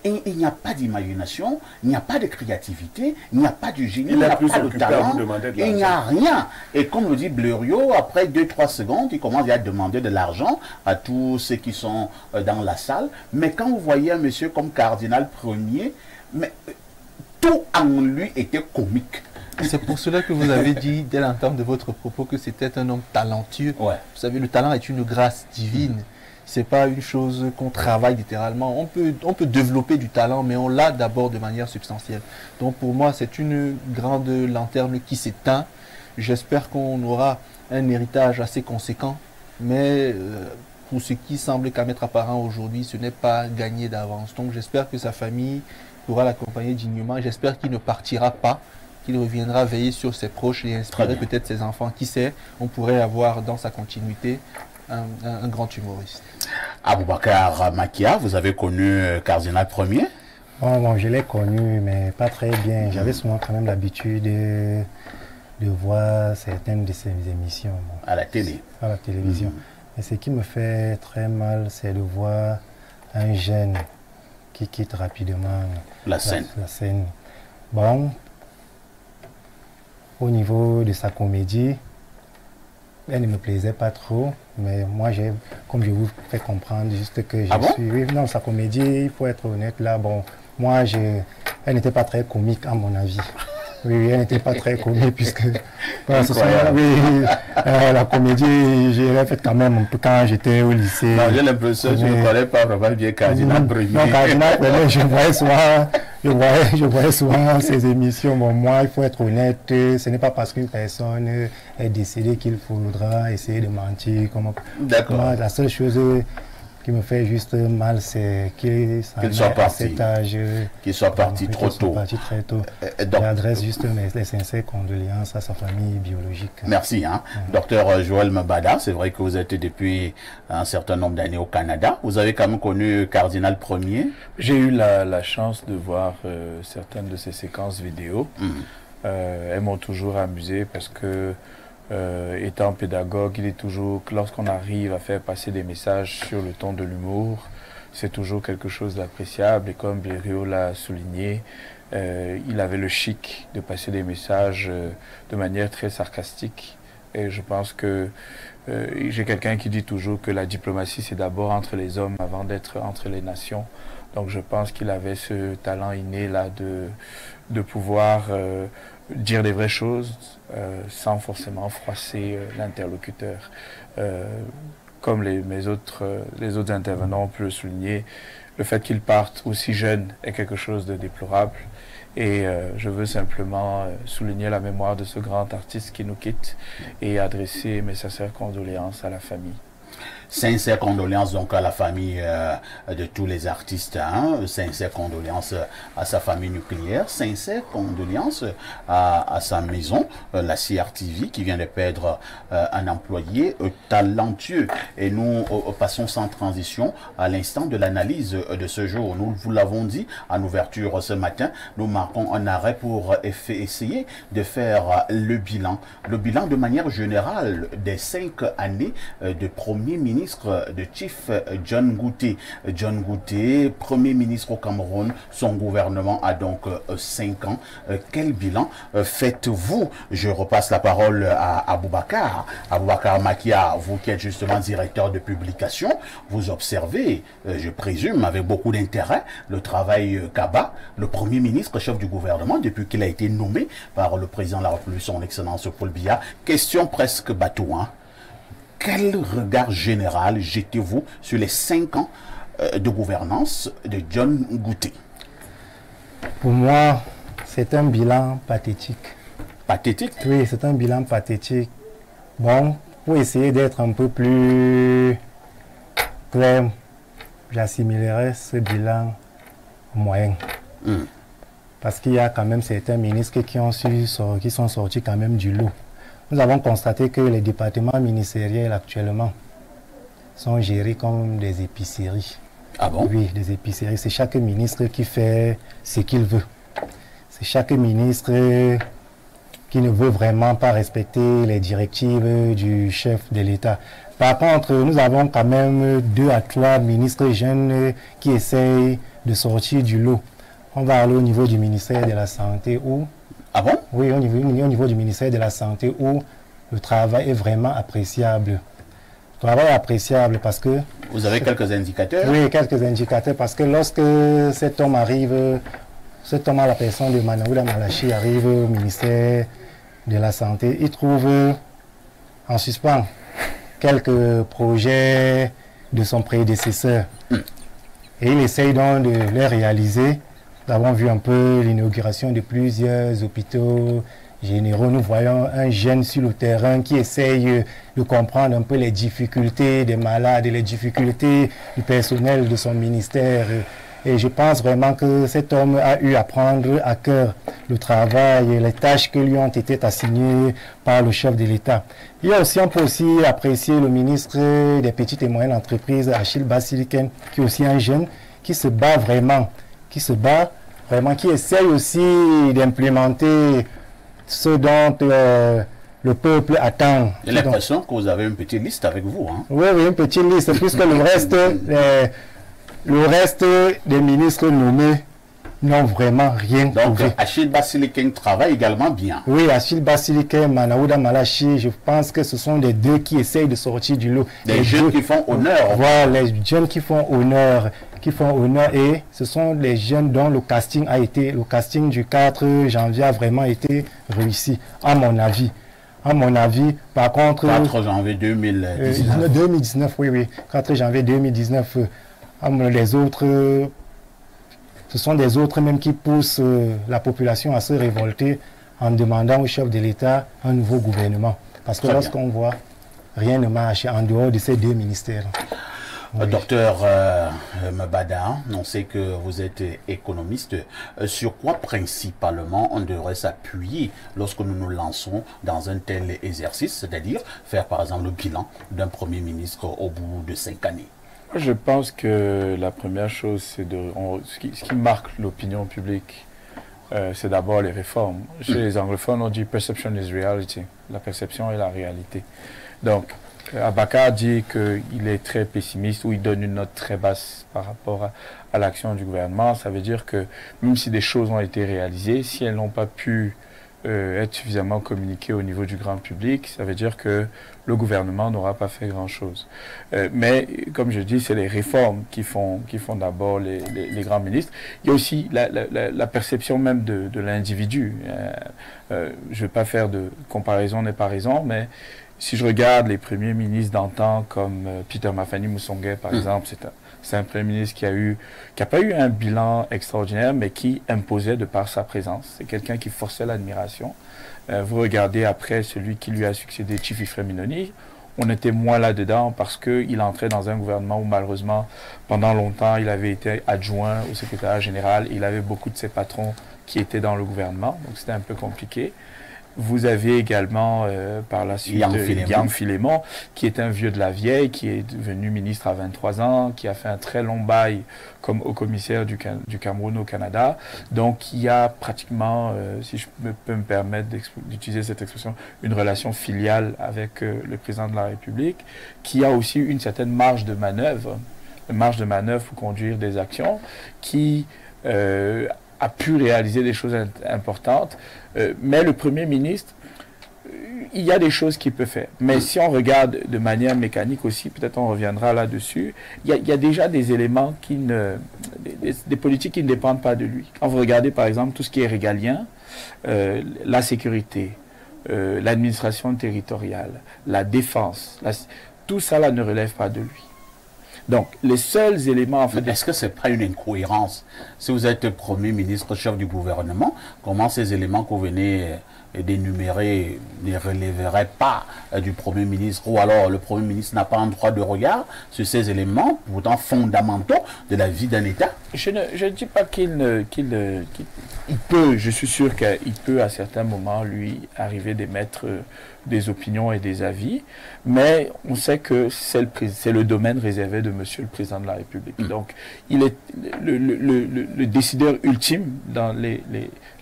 Il n'y a pas d'imagination, il n'y a pas de créativité, il n'y a pas de génie, Il n'y est a plus pas de occupé à talent, vous demander de il n'y a l'argent. rien. Et comme le dit Blériot, après 2-3 secondes, il commence à demander de l'argent à tous ceux qui sont dans la salle. Mais quand vous voyez un monsieur comme Cardinal Premier, mais tout en lui était comique. C'est pour cela que vous avez dit dès l'entame de votre propos que c'était un homme talentueux. Ouais. Vous savez, le talent est une grâce divine. C'est pas une chose qu'on travaille littéralement. On peut développer du talent, mais on l'a d'abord de manière substantielle. Donc pour moi, c'est une grande lanterne qui s'éteint. J'espère qu'on aura un héritage assez conséquent, mais pour ce qui semble qu'à mettre apparent aujourd'hui, ce n'est pas gagné d'avance. Donc j'espère que sa famille pourra l'accompagner dignement. J'espère qu'il ne partira pas, qu'il reviendra veiller sur ses proches et inspirer peut-être ses enfants. Qui sait, on pourrait avoir dans sa continuité un grand humoriste. Aboubacar Makia, vous avez connu Cardinal Premier? Bon, je l'ai connu, mais pas très bien. J'avais souvent quand même l'habitude de voir certaines de ses émissions. Bon, à la télé. À la télévision. Et ce qui me fait très mal, c'est de voir un jeune qui quitte rapidement la scène. La scène. Bon, au niveau de sa comédie, elle ne me plaisait pas trop, mais moi, comme je vous fais comprendre, juste que je suis... Oui, non, sa comédie, il faut être honnête, là, bon, moi, elle n'était pas très comique, à mon avis. Oui, elle n'était pas très comique, puisque... la comédie, je l'ai faite quand même un peu quand j'étais au lycée. Non, j'ai l'impression que je ne connais pas vraiment bien Cardinal Premier. Non, Cardinal Premier, je voyais souvent ces émissions. Bon, moi, il faut être honnête, ce n'est pas parce qu'une personne est décédée qu'il faudra essayer de mentir. D'accord. La seule chose qui me fait juste mal, c'est qu'il soit parti. À cet âge. Qu'il soit parti trop tôt. Très tôt. J'adresse juste les sincères condoléances à sa famille biologique. Merci. Docteur Joël Mbada, c'est vrai que vous êtes depuis un certain nombre d'années au Canada. Vous avez quand même connu Cardinal Premier. J'ai eu la chance de voir certaines de ces séquences vidéo. Elles m'ont toujours amusé parce que étant pédagogue, il est toujours, lorsqu'on arrive à faire passer des messages sur le ton de l'humour, c'est toujours quelque chose d'appréciable. Et comme Blériot l'a souligné, il avait le chic de passer des messages de manière très sarcastique. Et je pense que j'ai quelqu'un qui dit toujours que la diplomatie, c'est d'abord entre les hommes avant d'être entre les nations. Donc je pense qu'il avait ce talent inné là de pouvoir dire des vraies choses sans forcément froisser l'interlocuteur. Comme les autres intervenants ont pu le souligner, le fait qu'il parte aussi jeune est quelque chose de déplorable. Et je veux simplement souligner la mémoire de ce grand artiste qui nous quitte et adresser mes sincères condoléances à la famille. Sincères condoléances donc à la famille de tous les artistes, sincères condoléances à sa famille nucléaire, sincères condoléances à sa maison, la CRTV qui vient de perdre un employé talentueux. Et nous passons sans transition à l'instant de l'analyse de ce jour. Nous vous l'avons dit en ouverture ce matin, nous marquons un arrêt pour essayer de faire le bilan de manière générale des 5 années de Premier ministre de Chief John Ngouté. John Ngouté, Premier ministre au Cameroun, son gouvernement a donc 5 ans. Quel bilan faites-vous? Je repasse la parole à Aboubacar. Aboubacar Makia, vous qui êtes justement directeur de publication, vous observez, je présume, avec beaucoup d'intérêt, le travail qu'abat le Premier ministre, chef du gouvernement, depuis qu'il a été nommé par le président de la République, son Excellence Paul Biya. Question presque bateau, Quel regard général jetez-vous sur les 5 ans de gouvernance de John Ngouté? Pour moi, c'est un bilan pathétique. Pathétique? Oui, c'est un bilan pathétique. Bon, pour essayer d'être un peu plus clair, j'assimilerais ce bilan moyen. Parce qu'il y a quand même certains ministres qui sont sortis quand même du lot. Nous avons constaté que les départements ministériels actuellement sont gérés comme des épiceries. Ah bon? Oui, des épiceries. C'est chaque ministre qui fait ce qu'il veut. C'est chaque ministre qui ne veut vraiment pas respecter les directives du chef de l'État. Par contre, nous avons quand même 2 à 3 ministres jeunes qui essayent de sortir du lot. On va aller au niveau du ministère de la Santé où... Ah bon? Oui, au niveau du ministère de la Santé où le travail est vraiment appréciable. Le travail est appréciable parce que... Vous avez quelques indicateurs? Oui, quelques indicateurs parce que lorsque cet homme arrive, cet homme à la personne de Manaouda Malachi arrive au ministère de la Santé, il trouve en suspens quelques projets de son prédécesseur. Et il essaye donc de les réaliser. Nous avons vu un peu l'inauguration de plusieurs hôpitaux généraux. Nous voyons un jeune sur le terrain qui essaye de comprendre un peu les difficultés des malades et les difficultés du personnel de son ministère. Et je pense vraiment que cet homme a eu à prendre à cœur le travail et les tâches qui lui ont été assignées par le chef de l'État. On peut aussi apprécier le ministre des petites et moyennes entreprises, Achille Basiliken, qui est aussi un jeune, qui se bat vraiment, qui essaye aussi d'implémenter ce dont le peuple attend. J'ai l'impression que vous avez une petite liste avec vous. Hein? Oui, une petite liste, puisque le reste des ministres nommés n'ont vraiment rien Donc, trouvé. Achille Basiliken travaille également bien. Oui, Achille Basiliken, Manaouda Malachi, je pense que ce sont les 2 qui essayent de sortir du lot. Des jeunes qui font honneur. Voilà, les jeunes qui font honneur, et ce sont les jeunes dont le casting du 4 janvier a vraiment été réussi, à mon avis. Par contre... 4 janvier 2019. 2019, oui. 4 janvier 2019. Les autres, ce sont des autres même qui poussent la population à se révolter en demandant au chef de l'État un nouveau gouvernement. Parce que lorsqu'on voit, rien ne marche en dehors de ces 2 ministères. Oui. Docteur Mbada, on sait que vous êtes économiste. Sur quoi principalement on devrait s'appuyer lorsque nous nous lançons dans un tel exercice, c'est-à-dire faire par exemple le bilan d'un Premier ministre au bout de 5 années? Je pense que la première chose, c'est ce qui marque l'opinion publique, c'est d'abord les réformes. Chez les anglophones, on dit « perception is reality ». La perception est la réalité. Donc, Abaka dit qu'il est très pessimiste ou il donne une note très basse par rapport à l'action du gouvernement. Ça veut dire que même si des choses ont été réalisées, si elles n'ont pas pu être suffisamment communiquées au niveau du grand public, ça veut dire que le gouvernement n'aura pas fait grand-chose. Mais, comme je dis, c'est les réformes qui font d'abord les grands ministres. Il y a aussi la perception même de l'individu. Je ne vais pas faire de comparaison n'est pas raison, mais si je regarde les premiers ministres d'antan comme Peter Mafani Moussongué, par exemple, c'est un premier ministre qui a pas eu un bilan extraordinaire, mais qui imposait de par sa présence. C'est quelqu'un qui forçait l'admiration. Vous regardez après celui qui lui a succédé, Chififre Minoni, on était moins là-dedans parce qu'il entrait dans un gouvernement où malheureusement, pendant longtemps, il avait été adjoint au secrétariat général. Il avait beaucoup de ses patrons qui étaient dans le gouvernement, donc c'était un peu compliqué. Vous avez également par la suite Yang Filémon, qui est un vieux de la vieille, qui est devenu ministre à 23 ans, qui a fait un très long bail comme haut-commissaire du Cameroun au Canada. Donc il y a pratiquement, si je peux me permettre d'utiliser cette expression, une relation filiale avec le président de la République, qui a aussi une certaine marge de manœuvre pour conduire des actions, qui a pu réaliser des choses importantes, mais le Premier ministre, il y a des choses qu'il peut faire. Mais si on regarde de manière mécanique aussi, peut-être on reviendra là-dessus, il y a déjà des éléments des politiques qui ne dépendent pas de lui. Quand vous regardez par exemple tout ce qui est régalien, la sécurité, l'administration territoriale, la défense, tout ça là ne relève pas de lui. Donc, les seuls éléments... En fait, est-ce que ce n'est pas une incohérence? Si vous êtes Premier ministre, chef du gouvernement, comment ces éléments que vous venez d'énumérer ne relèveraient pas du Premier ministre? Ou alors le Premier ministre n'a pas un droit de regard sur ces éléments, pourtant fondamentaux de la vie d'un État? Je ne dis pas qu'il peut, je suis sûr qu'il peut à certains moments, lui, arriver d'émettre des opinions et des avis, mais on sait que c'est le domaine réservé de Monsieur le Président de la République. Donc, il est le décideur ultime dans les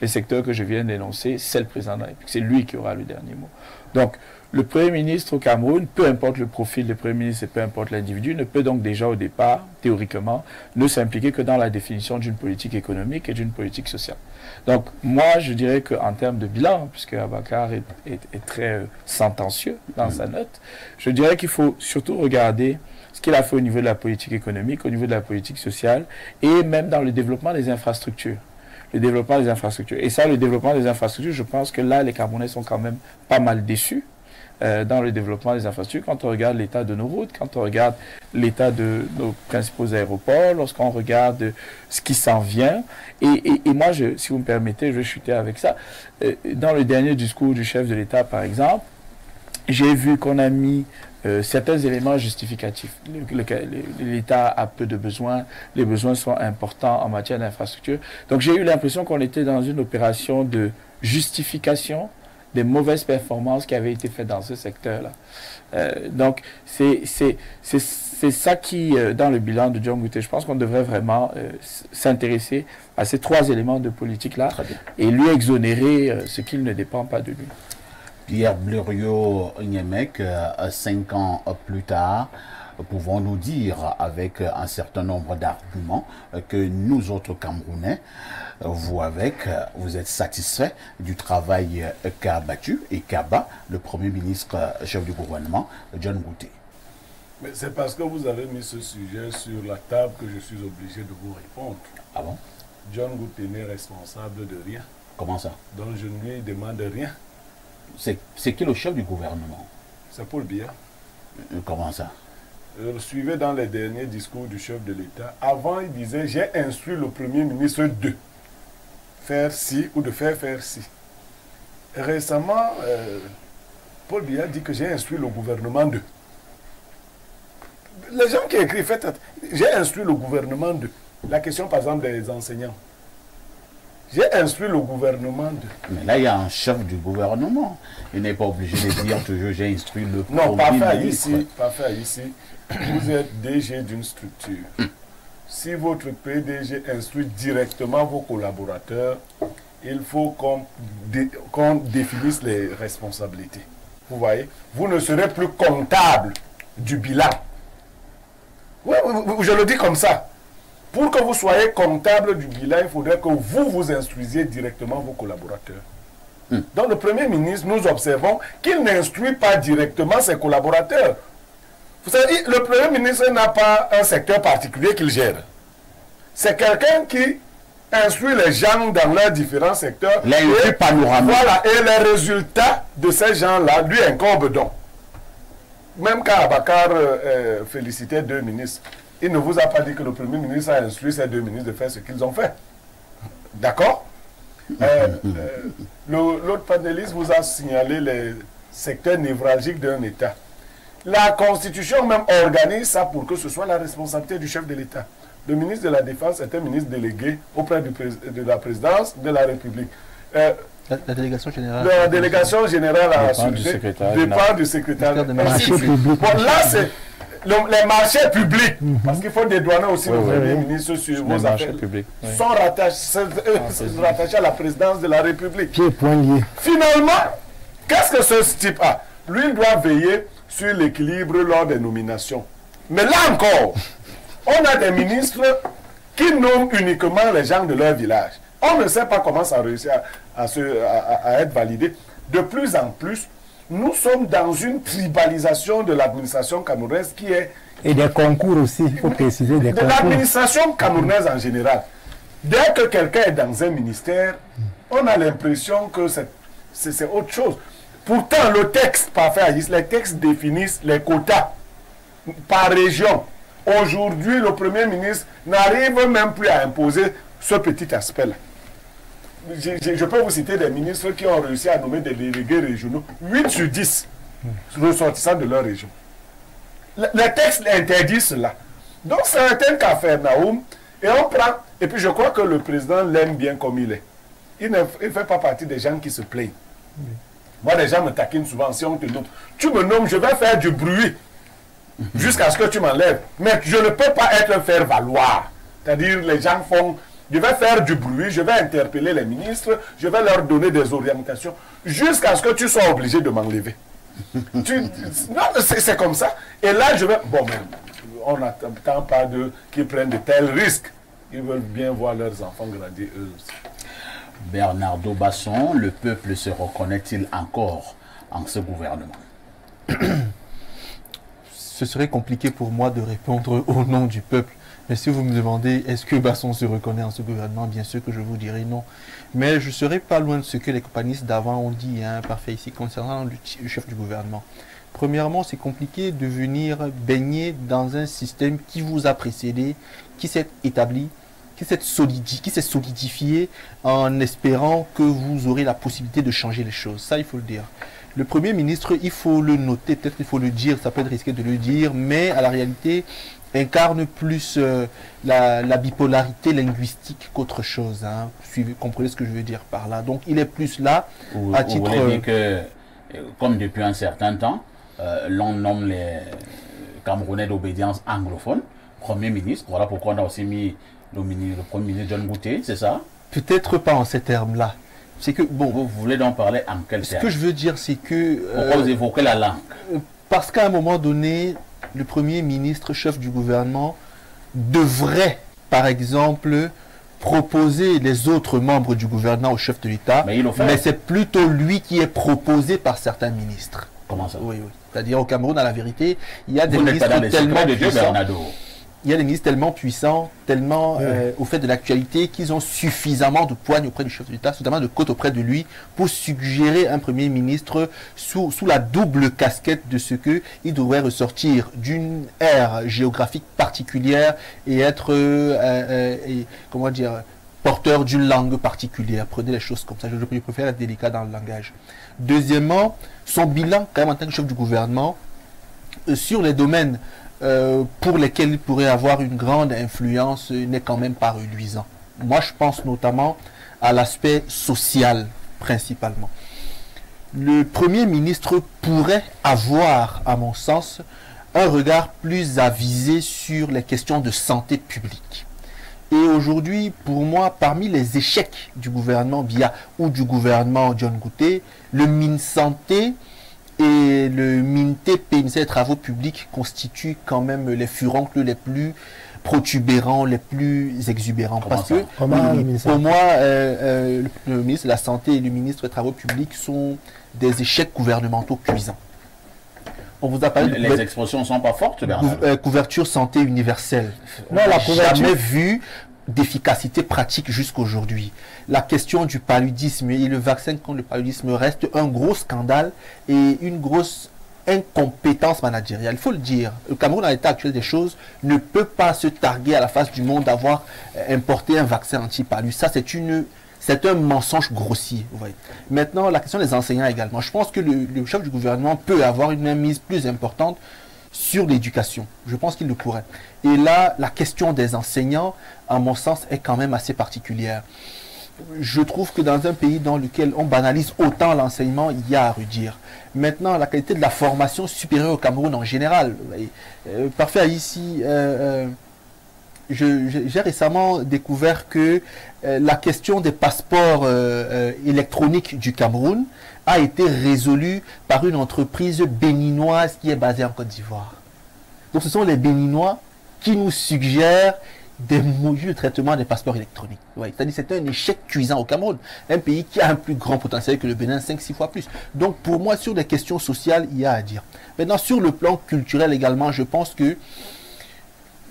secteurs que je viens d'énoncer, c'est le Président de la République. C'est lui qui aura le dernier mot. Donc, le Premier ministre au Cameroun, peu importe le profil du Premier ministre et peu importe l'individu, ne peut donc déjà au départ, théoriquement, ne s'impliquer que dans la définition d'une politique économique et d'une politique sociale. Donc, moi, je dirais qu'en termes de bilan, puisque Abakar est très sentencieux dans sa note, je dirais qu'il faut surtout regarder ce qu'il a fait au niveau de la politique économique, au niveau de la politique sociale, et même dans le développement des infrastructures. Le développement des infrastructures. Et ça, le développement des infrastructures, je pense que là, les Camerounais sont quand même pas mal déçus dans le développement des infrastructures. Quand on regarde l'état de nos routes, quand on regarde l'état de nos principaux aéroports, lorsqu'on regarde ce qui s'en vient. Et moi, si vous me permettez, je vais chuter avec ça. Dans le dernier discours du chef de l'État, par exemple, j'ai vu qu'on a mis certains éléments justificatifs. L'État a peu de besoins, les besoins sont importants en matière d'infrastructure. Donc j'ai eu l'impression qu'on était dans une opération de justification des mauvaises performances qui avaient été faites dans ce secteur-là. Donc c'est ça qui, dans le bilan de John Ngouté, je pense qu'on devrait vraiment s'intéresser à ces trois éléments de politique-là et lui exonérer ce qu'il ne dépend pas de lui. Pierre Blériot-Niemek, 5 ans plus tard, pouvons-nous dire avec un certain nombre d'arguments que nous autres Camerounais, vous êtes satisfaits du travail qu'a battu et qu'a bat le Premier ministre, chef du gouvernement, John Ngouté? Mais c'est parce que vous avez mis ce sujet sur la table que je suis obligé de vous répondre. Ah bon? John Ngouté n'est responsable de rien. Comment ça? Donc je ne lui demande rien. C'est qui le chef du gouvernement? C'est Paul Biya. Comment ça? Suivez dans les derniers discours du chef de l'État. Avant, il disait « J'ai instruit le Premier ministre de faire ci ou de faire ci ». Récemment, Paul Biya dit que j'ai instruit le gouvernement de. Les gens qui écrivent, faites attention. J'ai instruit le gouvernement de. La question, par exemple, des enseignants. J'ai instruit le gouvernement de. Mais là, il y a un chef du gouvernement. Il n'est pas obligé de dire toujours j'ai instruit le non, pas faire ministre. ici, pas faire ici. Vous êtes DG d'une structure. Si votre PDG instruit directement vos collaborateurs, il faut qu'on définisse les responsabilités. Vous voyez? Vous ne serez plus comptable du bilan. Oui, je le dis comme ça. Pour que vous soyez comptable du bilan, il faudrait que vous instruisiez directement vos collaborateurs. Donc le Premier ministre, nous observons qu'il n'instruit pas directement ses collaborateurs. Vous savez, le Premier ministre n'a pas un secteur particulier qu'il gère. C'est quelqu'un qui instruit les gens dans leurs différents secteurs. L'instruit panoramique. Voilà, et les résultats de ces gens-là lui incombent donc. Même quand Abakar félicitait deux ministres, il ne vous a pas dit que le Premier ministre a instruit ces deux ministres de faire ce qu'ils ont fait. D'accord? L'autre panéliste vous a signalé les secteurs névralgiques d'un État. La Constitution même organise ça pour que ce soit la responsabilité du chef de l'État. Le ministre de la Défense est un ministre délégué auprès de la présidence de la République. La délégation générale. La délégation générale à la dépend du secrétaire dépend du secrétaire. De marché public. Bon, là, c'est les marchés publics. Parce qu'il faut dédouaner aussi le Premier ministre sur vos affaires. Publics, Sont rattachés à la présidence de la République. Pied point lié. Finalement, qu'est-ce que ce type a? Lui, il doit veiller sur l'équilibre lors des nominations. Mais là encore, on a des ministres qui nomment uniquement les gens de leur village. On ne sait pas comment ça réussit à être validé. De plus en plus, nous sommes dans une tribalisation de l'administration camerounaise qui est... Et des concours aussi, il faut préciser des de concours. l'administration camerounaise en général. Dès que quelqu'un est dans un ministère, on a l'impression que c'est autre chose. Pourtant, le texte, les textes définissent les quotas par région. Aujourd'hui, le Premier ministre n'arrive même plus à imposer ce petit aspect-là. Je peux vous citer des ministres qui ont réussi à nommer des délégués régionaux, 8 sur 10 ressortissants de leur région. Les textes interdisent cela. Donc c'est un tel Capharnaüm, et on prend, et puis je crois que le président l'aime bien comme il est. Il ne fait pas partie des gens qui se plaignent. Moi, les gens me taquinent souvent, si on te nomme, tu me nommes, je vais faire du bruit jusqu'à ce que tu m'enlèves. Mais je ne peux pas être un faire-valoir. C'est-à-dire, les gens font je vais faire du bruit, je vais interpeller les ministres, je vais leur donner des orientations, jusqu'à ce que tu sois obligé de m'enlever. Non, c'est comme ça. Et là, je vais... Bon, mais on n'attend pas d'eux qu'ils prennent de tels risques. Ils veulent bien voir leurs enfants grandir eux aussi. Bernardo Basson, le peuple se reconnaît-il encore en ce gouvernement? Ce serait compliqué pour moi de répondre au nom du peuple. Mais si vous me demandez, est-ce que Basson se reconnaît en ce gouvernement, bien sûr que je vous dirai non. Mais je ne serai pas loin de ce que les companistes d'avant ont dit, parfait ici, concernant le chef du gouvernement. Premièrement, c'est compliqué de venir baigner dans un système qui vous a précédé, qui s'est établi, qui s'est solidifié en espérant que vous aurez la possibilité de changer les choses. Ça, il faut le dire. Le Premier ministre, il faut le noter, peut-être il faut le dire, ça peut être risqué de le dire, mais à la réalité, incarne plus la bipolarité linguistique qu'autre chose. Comprenez ce que je veux dire par là. Donc, il est plus là à titre... Vous voulez dire que, comme depuis un certain temps, l'on nomme les Camerounais d'obédience anglophone Premier ministre. Voilà pourquoi on a aussi mis le Premier ministre John Gouté, c'est ça? Peut-être pas en ces termes-là. C'est que, bon... Vous voulez donc parler en quel terme? Ce que je veux dire, c'est que... Pourquoi vous évoquez la langue? Parce qu'à un moment donné, le Premier ministre, chef du gouvernement, devrait, par exemple, proposer les autres membres du gouvernement au chef de l'État, mais c'est plutôt lui qui est proposé par certains ministres. Comment ça? Oui, oui. C'est-à-dire au Cameroun, à la vérité, il y a des ministres tellement puissants. Il y a des ministres tellement puissants, tellement au fait de l'actualité, qu'ils ont suffisamment de poigne auprès du chef de l'État, suffisamment de côte auprès de lui, pour suggérer un Premier ministre sous la double casquette de ce qu'il devrait ressortir d'une ère géographique particulière et être, comment dire, porteur d'une langue particulière. Prenez les choses comme ça. Je préfère être délicat dans le langage. Deuxièmement, son bilan, quand même, en tant que chef du gouvernement, sur les domaines pour lesquels il pourrait avoir une grande influence n'est quand même pas reluisant. Moi, je pense notamment à l'aspect social, principalement. Le Premier ministre pourrait avoir, à mon sens, un regard plus avisé sur les questions de santé publique. Et aujourd'hui, pour moi, parmi les échecs du gouvernement Biya ou du gouvernement John Gouté, le MinSanté et le MINTP, ministère des Travaux publics, constituent quand même les furoncles les plus protubérants, les plus exubérants. Parce que pour moi, le ministre de la Santé et le ministre des Travaux publics sont des échecs gouvernementaux cuisants. On vous a parlé les expressions ne sont pas fortes, Bernard. Couverture santé universelle. Non, la couverture... jamais vu d'efficacité pratique jusqu'aujourd'hui. La question du paludisme et le vaccin contre le paludisme reste un gros scandale et une grosse incompétence managériale. Il faut le dire. Le Cameroun, à l'état actuel des choses, ne peut pas se targuer à la face du monde d'avoir importé un vaccin anti-palud. Ça, c'est un mensonge grossier. Vous voyez. Maintenant, la question des enseignants également. Je pense que le chef du gouvernement peut avoir une mainmise plus importante sur l'éducation. Je pense qu'il le pourrait. Et là, la question des enseignants, à mon sens, est quand même assez particulière. Je trouve que dans un pays dans lequel on banalise autant l'enseignement, il y a à redire. Maintenant, la qualité de la formation supérieure au Cameroun en général. Parfait, ici, j'ai récemment découvert que la question des passeports électroniques du Cameroun a été résolue par une entreprise béninoise qui est basée en Côte d'Ivoire. Donc ce sont les Béninois qui nous suggèrent des modules de traitement des passeports électroniques. Ouais, c'est-à-dire que c'est un échec cuisant au Cameroun, un pays qui a un plus grand potentiel que le Bénin, 5-6 fois plus. Donc pour moi, sur des questions sociales, il y a à dire. Maintenant, sur le plan culturel également, je pense que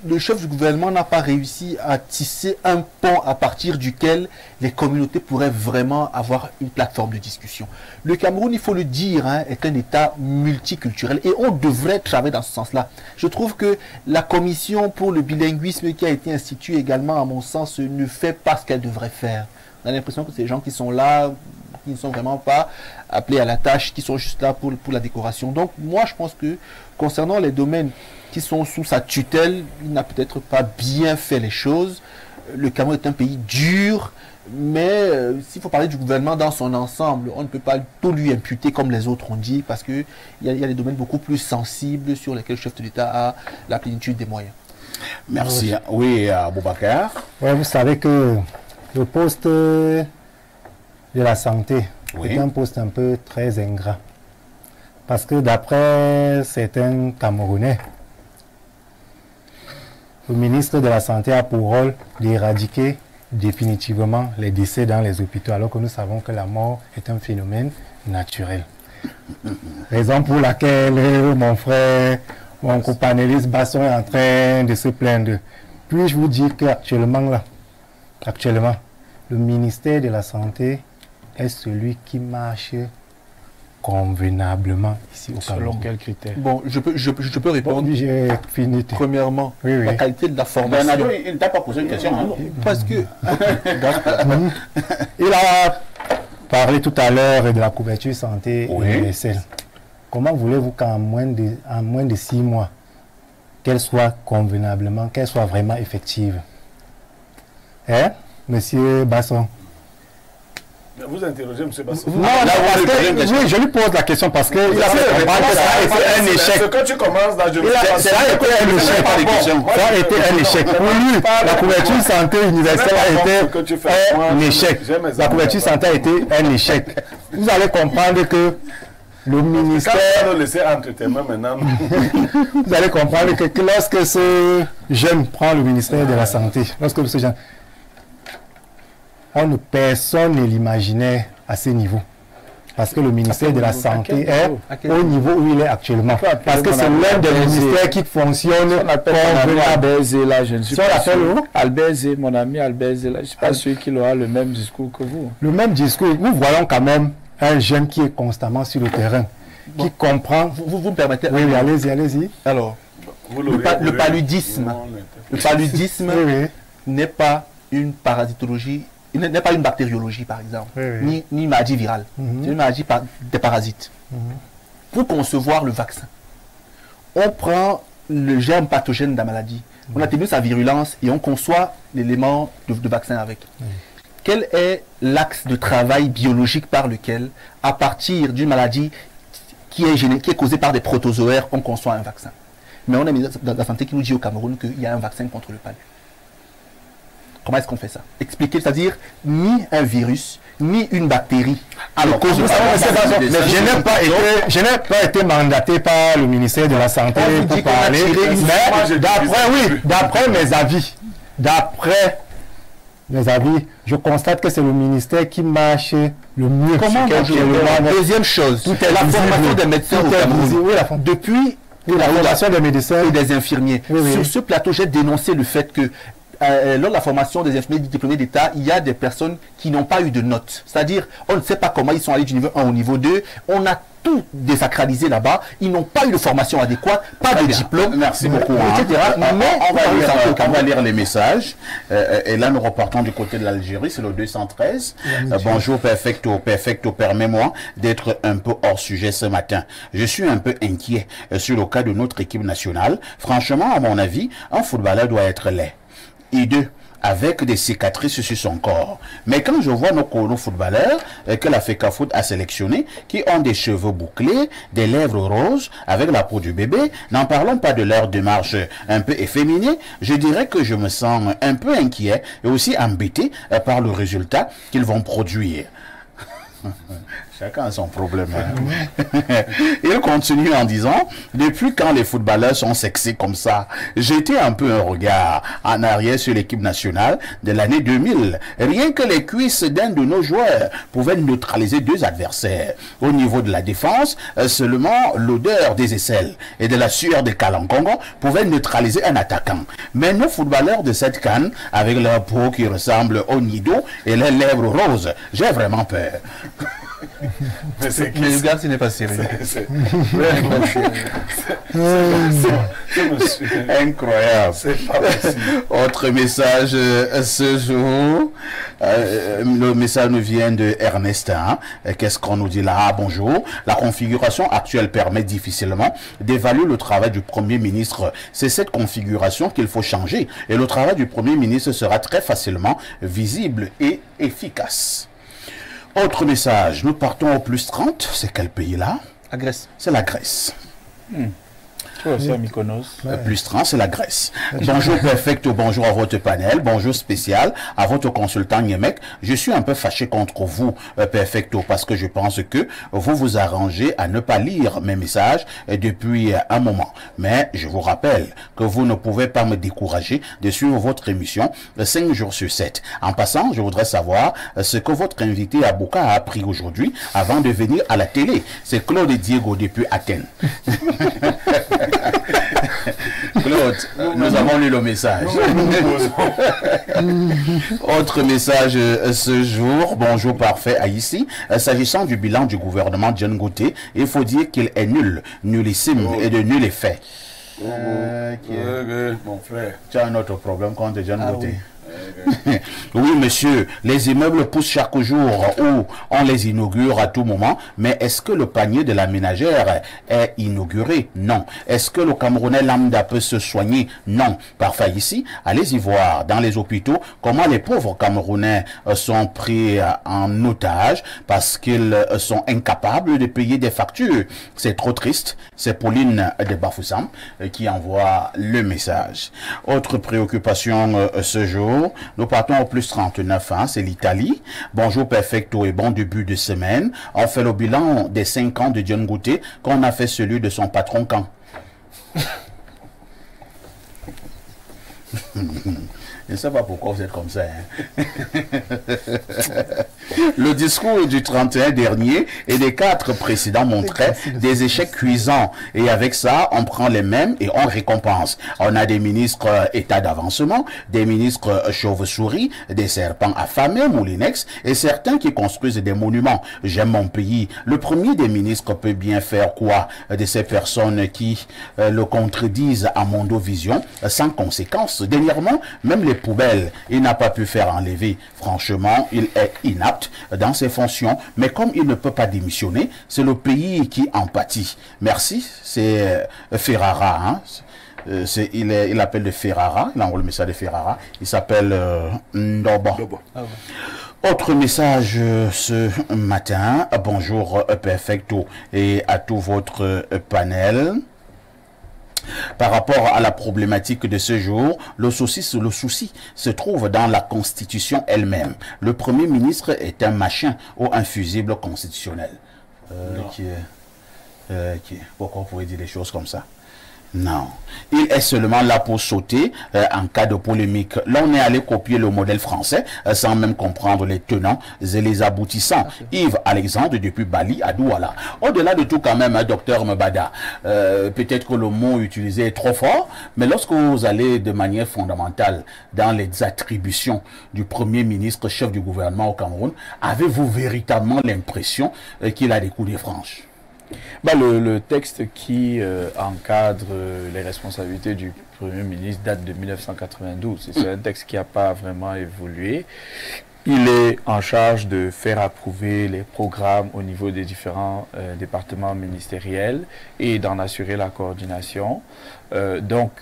le chef du gouvernement n'a pas réussi à tisser un pont à partir duquel les communautés pourraient vraiment avoir une plateforme de discussion. Le Cameroun, il faut le dire, est un État multiculturel et on devrait travailler dans ce sens-là. Je trouve que la commission pour le bilinguisme qui a été instituée également, à mon sens, ne fait pas ce qu'elle devrait faire. On a l'impression que ces gens qui sont là, qui ne sont vraiment pas appelés à la tâche, qui sont juste là pour la décoration. Donc moi, je pense que concernant les domaines qui sont sous sa tutelle, il n'a peut-être pas bien fait les choses. Le Cameroun est un pays dur, mais s'il faut parler du gouvernement dans son ensemble, on ne peut pas tout lui imputer comme les autres ont dit, parce qu'il y a des domaines beaucoup plus sensibles sur lesquels le chef de l'État a la plénitude des moyens. Merci. Oui, Boubacar. Ouais, vous savez que le poste de la santé est un poste un peu très ingrat. Parce que d'après certains Camerounais, le ministre de la Santé a pour rôle d'éradiquer définitivement les décès dans les hôpitaux, alors que nous savons que la mort est un phénomène naturel. Raison pour laquelle mon frère, mon copanéliste Basson est en train de se plaindre. Puis-je vous dire qu'actuellement, le ministère de la Santé est celui qui marche convenablement ici au Cameroun. Selon quels critères? Bon, je peux répondre. Bon, j'ai fini. Premièrement, Oui. la qualité de la formation. Bernardo, il ne t'a pas posé une question. Hein? Parce que Il a parlé tout à l'heure de la couverture santé Oui. universelle. Comment voulez-vous qu'en moins de 6 mois, qu'elle soit convenablement, qu'elle soit vraiment effective? Hein, Monsieur Basson? Vous interrogez M. Basson. Non, oui, je lui pose la question parce que il a fait comprendre que ça a été un échec. Ce que tu commences là, je Ça a été un échec. Ça a été un échec. Pour lui, la couverture santé universelle a été un échec. La couverture santé a été un échec. Vous allez comprendre que le ministère... Quand on va le laisser entre tes mains maintenant... Vous allez comprendre que lorsque ce jeune prend le ministère de la Santé, lorsque ce jeune... personne ne l'imaginait à ce niveau. Parce que le ministère de la Santé est au niveau où il est actuellement. Parce que c'est l'un des ministères qui fonctionne Albert Zé, là, je ne suis Si on pas l'appelle sûr. où Albert Zé, mon ami Albert Zé, là, je ne suis pas sûr qu'il aura le même discours que vous. le même discours. Nous voyons quand même un jeune qui est constamment sur le terrain, qui comprend... vous me permettez. Oui, allez-y. Alors, le paludisme Oui. n'est pas une parasitologie, n'est pas une bactériologie par exemple, Oui. ni une maladie virale. C'est une maladie des parasites. Pour concevoir le vaccin, on prend le germe pathogène de la maladie, on atténue sa virulence et on conçoit l'élément de vaccin avec. Quel est l'axe de travail biologique par lequel, à partir d'une maladie qui est causée par des protozoaires, on conçoit un vaccin? Mais on a un ministre de la Santé qui nous dit au Cameroun qu'il y a un vaccin contre le palu. Comment est-ce qu'on fait ça? Expliquer, c'est-à-dire ni un virus, ni une bactérie. Alors, Mais je n'ai pas été mandaté par le ministère de la Santé pour parler. Mais d'après mes avis, je constate que c'est le ministère qui marche le mieux. Comment Deuxième chose, la formation des médecins au Cameroun. Depuis la formation des médecins et des infirmiers. Oui. Sur ce plateau, j'ai dénoncé le fait que lors de la formation des infirmiers diplômés d'État, il y a des personnes qui n'ont pas eu de notes. C'est-à-dire, on ne sait pas comment ils sont allés du niveau 1 au niveau 2. On a tout désacralisé là-bas. Ils n'ont pas eu de formation adéquate, pas de diplôme. Merci beaucoup. Etc. On va lire les messages. Et là, nous repartons du côté de l'Algérie. C'est le 213. Bonjour, Perfecto. Perfecto, permets-moi d'être un peu hors sujet ce matin. Je suis un peu inquiet sur le cas de notre équipe nationale. Franchement, à mon avis, un footballeur doit être laid. Et avec des cicatrices sur son corps. Mais quand je vois nos footballeurs que la FECAFOOT a sélectionnés, qui ont des cheveux bouclés, des lèvres roses, avec la peau du bébé, n'en parlons pas de leur démarche un peu efféminée, je dirais que je me sens un peu inquiet et aussi embêté par le résultat qu'ils vont produire. Chacun a son problème. Il continue en disant, depuis quand les footballeurs sont sexy comme ça, jeter un peu un regard en arrière sur l'équipe nationale de l'année 2000. Rien que les cuisses d'un de nos joueurs pouvaient neutraliser 2 adversaires. Au niveau de la défense, seulement l'odeur des aisselles et de la sueur des Kalankongo pouvait neutraliser un attaquant. Mais nos footballeurs de cette canne, avec leur peau qui ressemble au nido et leurs lèvres roses, j'ai vraiment peur. Mais le gars, ce n'est pas sérieux. Incroyable. Autre message ce jour. Le message nous vient de Ernestin. Qu'est-ce qu'on nous dit là? Bonjour. La configuration actuelle permet difficilement d'évaluer le travail du Premier ministre. C'est cette configuration qu'il faut changer. Et le travail du Premier ministre sera très facilement visible et efficace. Autre message, nous partons au plus 30. C'est quel pays là? La Grèce. C'est la Grèce. aussi à Mykonos. Plus 30, c'est la Grèce. Bonjour Perfecto, bonjour à votre panel, bonjour spécial à votre consultant Niemek. Je suis un peu fâché contre vous, Perfecto, parce que je pense que vous vous arrangez à ne pas lire mes messages depuis un moment. Mais je vous rappelle que vous ne pouvez pas me décourager de suivre votre émission 5 jours sur 7. En passant, je voudrais savoir ce que votre invité Abouka a appris aujourd'hui avant de venir à la télé. C'est Claude Diego depuis Athènes. Claude, nous avons lu le message. Autre message ce jour. Bonjour parfait à ici. S'agissant du bilan du gouvernement John Gauthier, il faut dire qu'il est nul, nullissime et de nul effet. Mon frère. Tu as un autre problème contre John Gauthier. Oui, monsieur, les immeubles poussent chaque jour ou on les inaugure à tout moment, mais est-ce que le panier de la ménagère est inauguré? Non. Est-ce que le Camerounais lambda peut se soigner? Non. Parfait ici, allez-y voir dans les hôpitaux comment les pauvres Camerounais sont pris en otage parce qu'ils sont incapables de payer des factures. C'est trop triste. C'est Pauline de Bafoussam qui envoie le message. Autre préoccupation ce jour. Nous partons au plus 39, hein, c'est l'Italie. Bonjour Perfecto et bon début de semaine. On fait le bilan des 5 ans de John Gauthier qu'on a fait celui de son patron quand. Je ne sais pas pourquoi vous êtes comme ça. Hein. Le discours du 31 dernier et des 4 précédents montrait des échecs cuisants. Et avec ça, on prend les mêmes et on récompense. On a des ministres état d'avancement, des ministres chauves-souris, des serpents affamés, moulinex, et certains qui construisent des monuments. J'aime mon pays. Le premier des ministres peut bien faire quoi de ces personnes qui le contredisent à Mondovision sans conséquence. Dernièrement, même les poubelles, il n'a pas pu faire enlever. Franchement, il est inapte dans ses fonctions, mais comme il ne peut pas démissionner, c'est le pays qui en pâtit. Merci, c'est Ferrara, hein. Il appelle de Ferrara, il envoie le message de Ferrara, il s'appelle Ndoba. Autre message ce matin, bonjour Perfecto et à tout votre panel. Par rapport à la problématique de ce jour, le souci se trouve dans la Constitution elle-même. Le Premier ministre est un machin ou un fusible constitutionnel. Pourquoi vous pouvez dire des choses comme ça? Non, il est seulement là pour sauter en cas de polémique. Là, on est allé copier le modèle français sans même comprendre les tenants et les aboutissants. Yves Alexandre depuis Bali à Douala. Au-delà de tout quand même, docteur Mbada, peut-être que le mot utilisé est trop fort, mais lorsque vous allez de manière fondamentale dans les attributions du Premier ministre, chef du gouvernement au Cameroun, avez-vous véritablement l'impression qu'il a des coups de franche? Le texte qui encadre les responsabilités du Premier ministre date de 1992. C'est un texte qui n'a pas vraiment évolué. Il est en charge de faire approuver les programmes au niveau des différents départements ministériels et d'en assurer la coordination. Donc,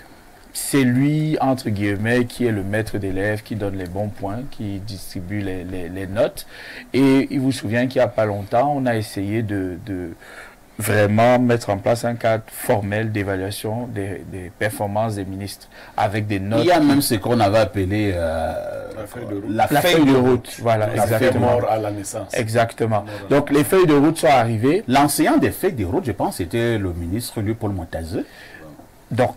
c'est lui, entre guillemets, qui est le maître d'élèves, qui donne les bons points, qui distribue les notes. Et il vous souvient qu'il n'y a pas longtemps, on a essayé de vraiment mettre en place un cadre formel d'évaluation des performances des ministres avec des notes. Il y a même ce qu'on avait appelé la feuille de route. Voilà, exactement. Mort à la naissance. Exactement. Donc les feuilles de route sont arrivées. L'enseignant des feuilles de route, je pense, c'était le ministre Paul Montazeux. Donc,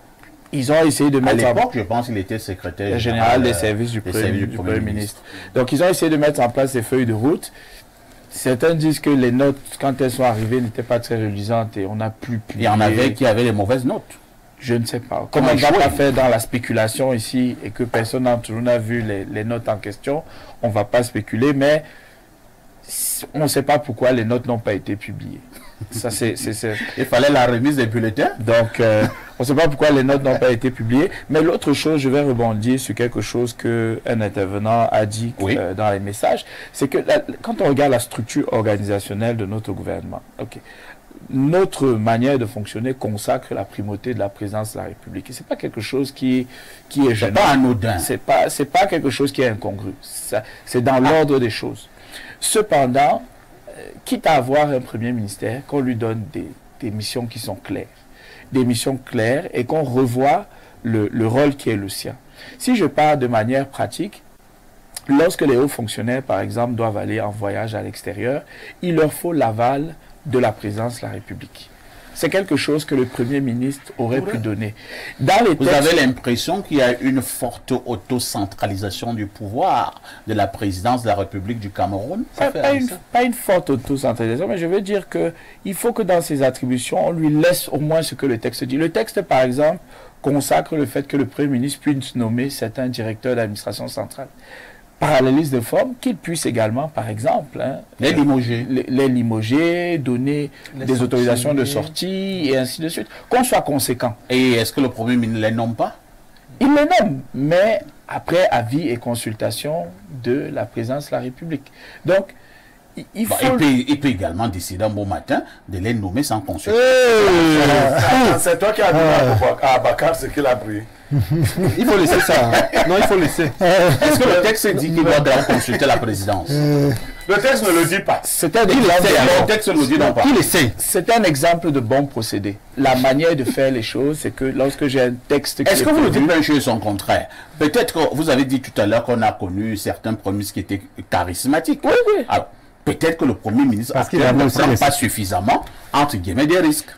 ils ont essayé de mettre... À l'époque, je pense qu'il était secrétaire général des services du Premier ministre. Donc, ils ont essayé de mettre en place ces feuilles de route. Certains disent que les notes, quand elles sont arrivées, n'étaient pas très reluisantes et on n'a plus pu... Il y en avait qui avaient les mauvaises notes. Je ne sais pas. Comme on ne va pas faire dans la spéculation ici et que personne d'entre nous n'a vu les notes en question, on ne va pas spéculer, mais on ne sait pas pourquoi les notes n'ont pas été publiées. Ça, Il fallait la remise des bulletins. Donc, on ne sait pas pourquoi les notes n'ont pas été publiées. Mais l'autre chose, je vais rebondir sur quelque chose qu'un intervenant a dit dans les messages, c'est que quand on regarde la structure organisationnelle de notre gouvernement, notre manière de fonctionner consacre la primauté de la présidence de la République. Et ce n'est pas quelque chose qui est gênant. C'est pas anodin. C'est pas quelque chose qui est incongru. C'est dans l'ordre des choses. Cependant, quitte à avoir un premier ministère, qu'on lui donne des missions qui sont claires. des missions claires et qu'on revoie le rôle qui est le sien. Si je parle de manière pratique, lorsque les hauts fonctionnaires, par exemple, doivent aller en voyage à l'extérieur, il leur faut l'aval de la présidence de la République. C'est quelque chose que le Premier ministre aurait pu donner. Dans les Vous textes, avez l'impression qu'il y a une forte autocentralisation du pouvoir de la présidence de la République du Cameroun? pas une forte autocentralisation, mais je veux dire qu'il faut que dans ses attributions, on lui laisse au moins ce que le texte dit. Le texte, par exemple, consacre le fait que le Premier ministre puisse nommer certains directeurs d'administration centrale. Paralléliste de forme, qu'il puisse également, par exemple, les limoger. Les limoger, donner des autorisations de sortie et ainsi de suite. Qu'on soit conséquent. Et est-ce que le Premier ministre ne les nomme pas? Il les nomme, mais après avis et consultation de la présidence de la République. Donc, il faut... il peut également décider un bon matin de les nommer sans consultation. C'est toi qui as dit à Bakar ce qu'il a pris. Il faut laisser ça. Non, il faut laisser. Est-ce que le texte dit qu'il doit consulter la présidence? Le texte ne le dit pas. C'est un exemple. Le texte ne le dit pas. Il essaie. C'est un exemple de bon procédé. La manière de faire les choses, c'est que lorsque j'ai un texte qui est-ce que vous ne dites pas une chose son contraire? Peut-être que vous avez dit tout à l'heure qu'on a connu certains premiers ministres qui étaient charismatiques. Oui, oui. Alors, peut-être que le Premier ministre Parce qu'il actuel ne avait prend aussi pas suffisamment, entre guillemets, des risques.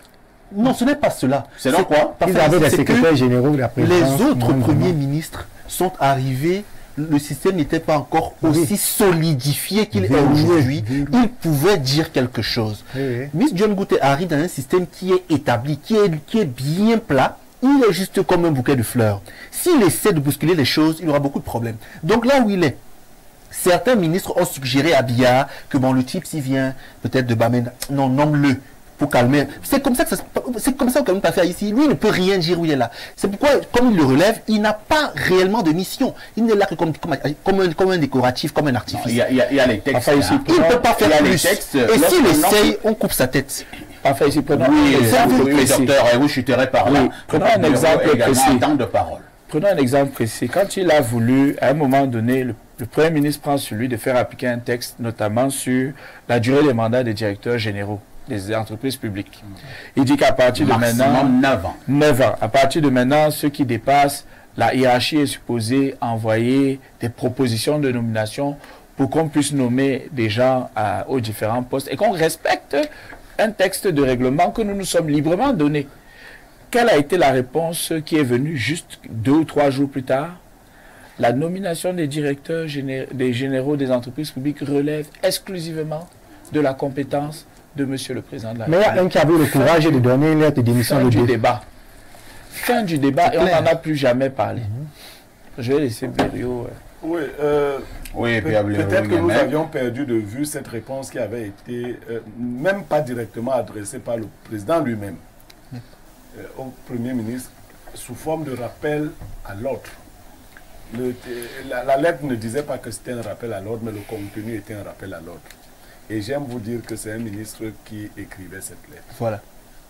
Non, ce n'est pas cela. C'est donc quoi? Ils avaient des C'est que secrétaires généraux de la présidence. les autres non, premiers vraiment. ministres sont arrivés, le système n'était pas encore Oui. aussi solidifié qu'il est Verrouillé, aujourd'hui. verrouillé. Il pouvait dire quelque chose. Oui, oui. Miss John Goutte arrive dans un système qui est établi, qui est bien plat. Il est juste comme un bouquet de fleurs. S'il essaie de bousculer les choses, il aura beaucoup de problèmes. Donc là où il est, certains ministres ont suggéré à Biya que bon, le type s'il vient peut-être de Bamenda, non, nomme-le pour calmer. C'est comme ça que c'est comme ça qu'on peut faire ici. Lui il ne peut rien dire où il est là. C'est pourquoi, comme il le relève, il n'a pas réellement de mission. Il n'est là que comme un décoratif, comme un artifice. Il y a les textes. Enfin, ici, hein. Il ne peut pas Il y faire a les plus. textes, Et lorsqu'on s'il lance- essaye, on coupe sa tête. Enfin, ici, prenons Oui, un exemple oui, précis. docteur, vous chuterez par là. Oui, prenons un exemple également précis. en temps de parole. Prenons un exemple précis. Quand il a voulu, à un moment donné, le Premier ministre prend celui de faire appliquer un texte, notamment sur la durée des mandats des directeurs généraux des entreprises publiques. Il dit qu'à partir de maintenant, Maximum 9 ans. 9 ans. À partir de maintenant, ceux qui dépassent, la hiérarchie est supposée envoyer des propositions de nomination pour qu'on puisse nommer des gens aux différents postes et qu'on respecte un texte de règlement que nous nous sommes librement donné. Quelle a été la réponse qui est venue juste 2 ou 3 jours plus tard? La nomination des directeurs des généraux des entreprises publiques relève exclusivement de la compétence de Monsieur le Président de la Mais il y a République. un qui avait le courage de donner une lettre de démission Fin de du deux. débat. Fin du débat et on clair. n'en a plus jamais parlé. Je vais laisser Berrio. Oui, Oui, Pierre Blaireau, peut-être que nous Guémet. avions perdu de vue cette réponse qui avait été même pas directement adressée par le président lui-même au Premier ministre sous forme de rappel à l'ordre. La lettre ne disait pas que c'était un rappel à l'ordre, mais le contenu était un rappel à l'ordre. Et j'aime vous dire que c'est un ministre qui écrivait cette lettre, Voilà,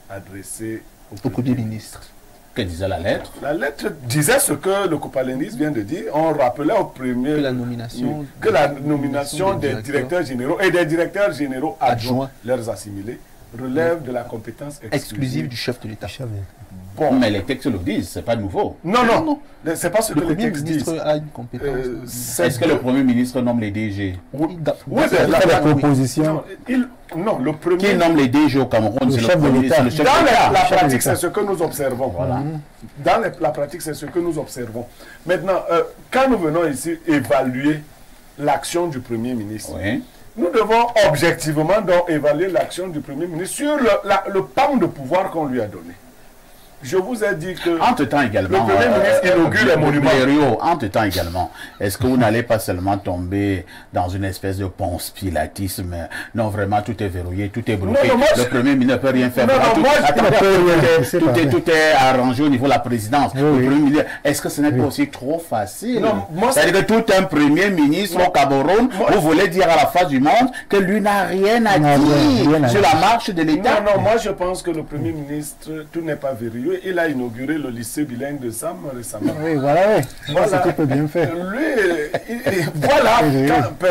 adressée au Premier ministre. Que disait la lettre? La lettre disait ce que le copaléniste vient de dire. On rappelait au premier Que la nomination, que la nomination des directeurs généraux et des directeurs généraux adjoints, leurs assimilés, relève de la compétence exclusive du chef de l'État. Bon, Mais les textes le disent, c'est pas nouveau. non, non, c'est pas ce que Le les Premier textes ministre disent. a une compétence. Est-ce que le Premier ministre nomme les DG? Oui, Dans- oui, dans- mais Il fait des propositions. non, le Qui premier. nomme les DG au Cameroun? Le C'est chef de Premier l'État. ministre, le chef Dans de l'État. la Chef de pratique, l'État. c'est ce que nous observons. Voilà. Dans la pratique, c'est ce que nous observons. Maintenant, quand nous venons ici évaluer l'action du Premier ministre, Oui. nous devons objectivement donc évaluer l'action du Premier ministre sur le pan de pouvoir qu'on lui a donné. Je vous ai dit que... Entre-temps également, Le Premier ministre inaugure les monuments. Blaireau, entre-temps également, est-ce que vous n'allez pas seulement tomber dans une espèce de ponce pilatisme? Non, vraiment, tout est verrouillé, tout est bloqué. Non, non, moi, le Premier ministre ne peut rien faire. Non, Vraiment, non, tout, moi, attendez, il ne peut rien, c'est pas vrai. tout est arrangé au niveau de la présidence. Oui, Le oui. Premier ministre, est-ce que ce n'est pas aussi trop facile? Non, moi, c'est-à-dire que tout un Premier ministre au Cameroun, Moi- vous voulez dire à la face du monde que lui n'a rien à Non, dire rien à sur dire. la marche de l'État? Non, non, moi je pense que le Premier ministre, tout n'est pas verrouillé. Il a inauguré le lycée bilingue de Sam récemment. Oui, voilà, oui. Voilà. C'est ce qu'il peut bien faire. Voilà, Oui, oui.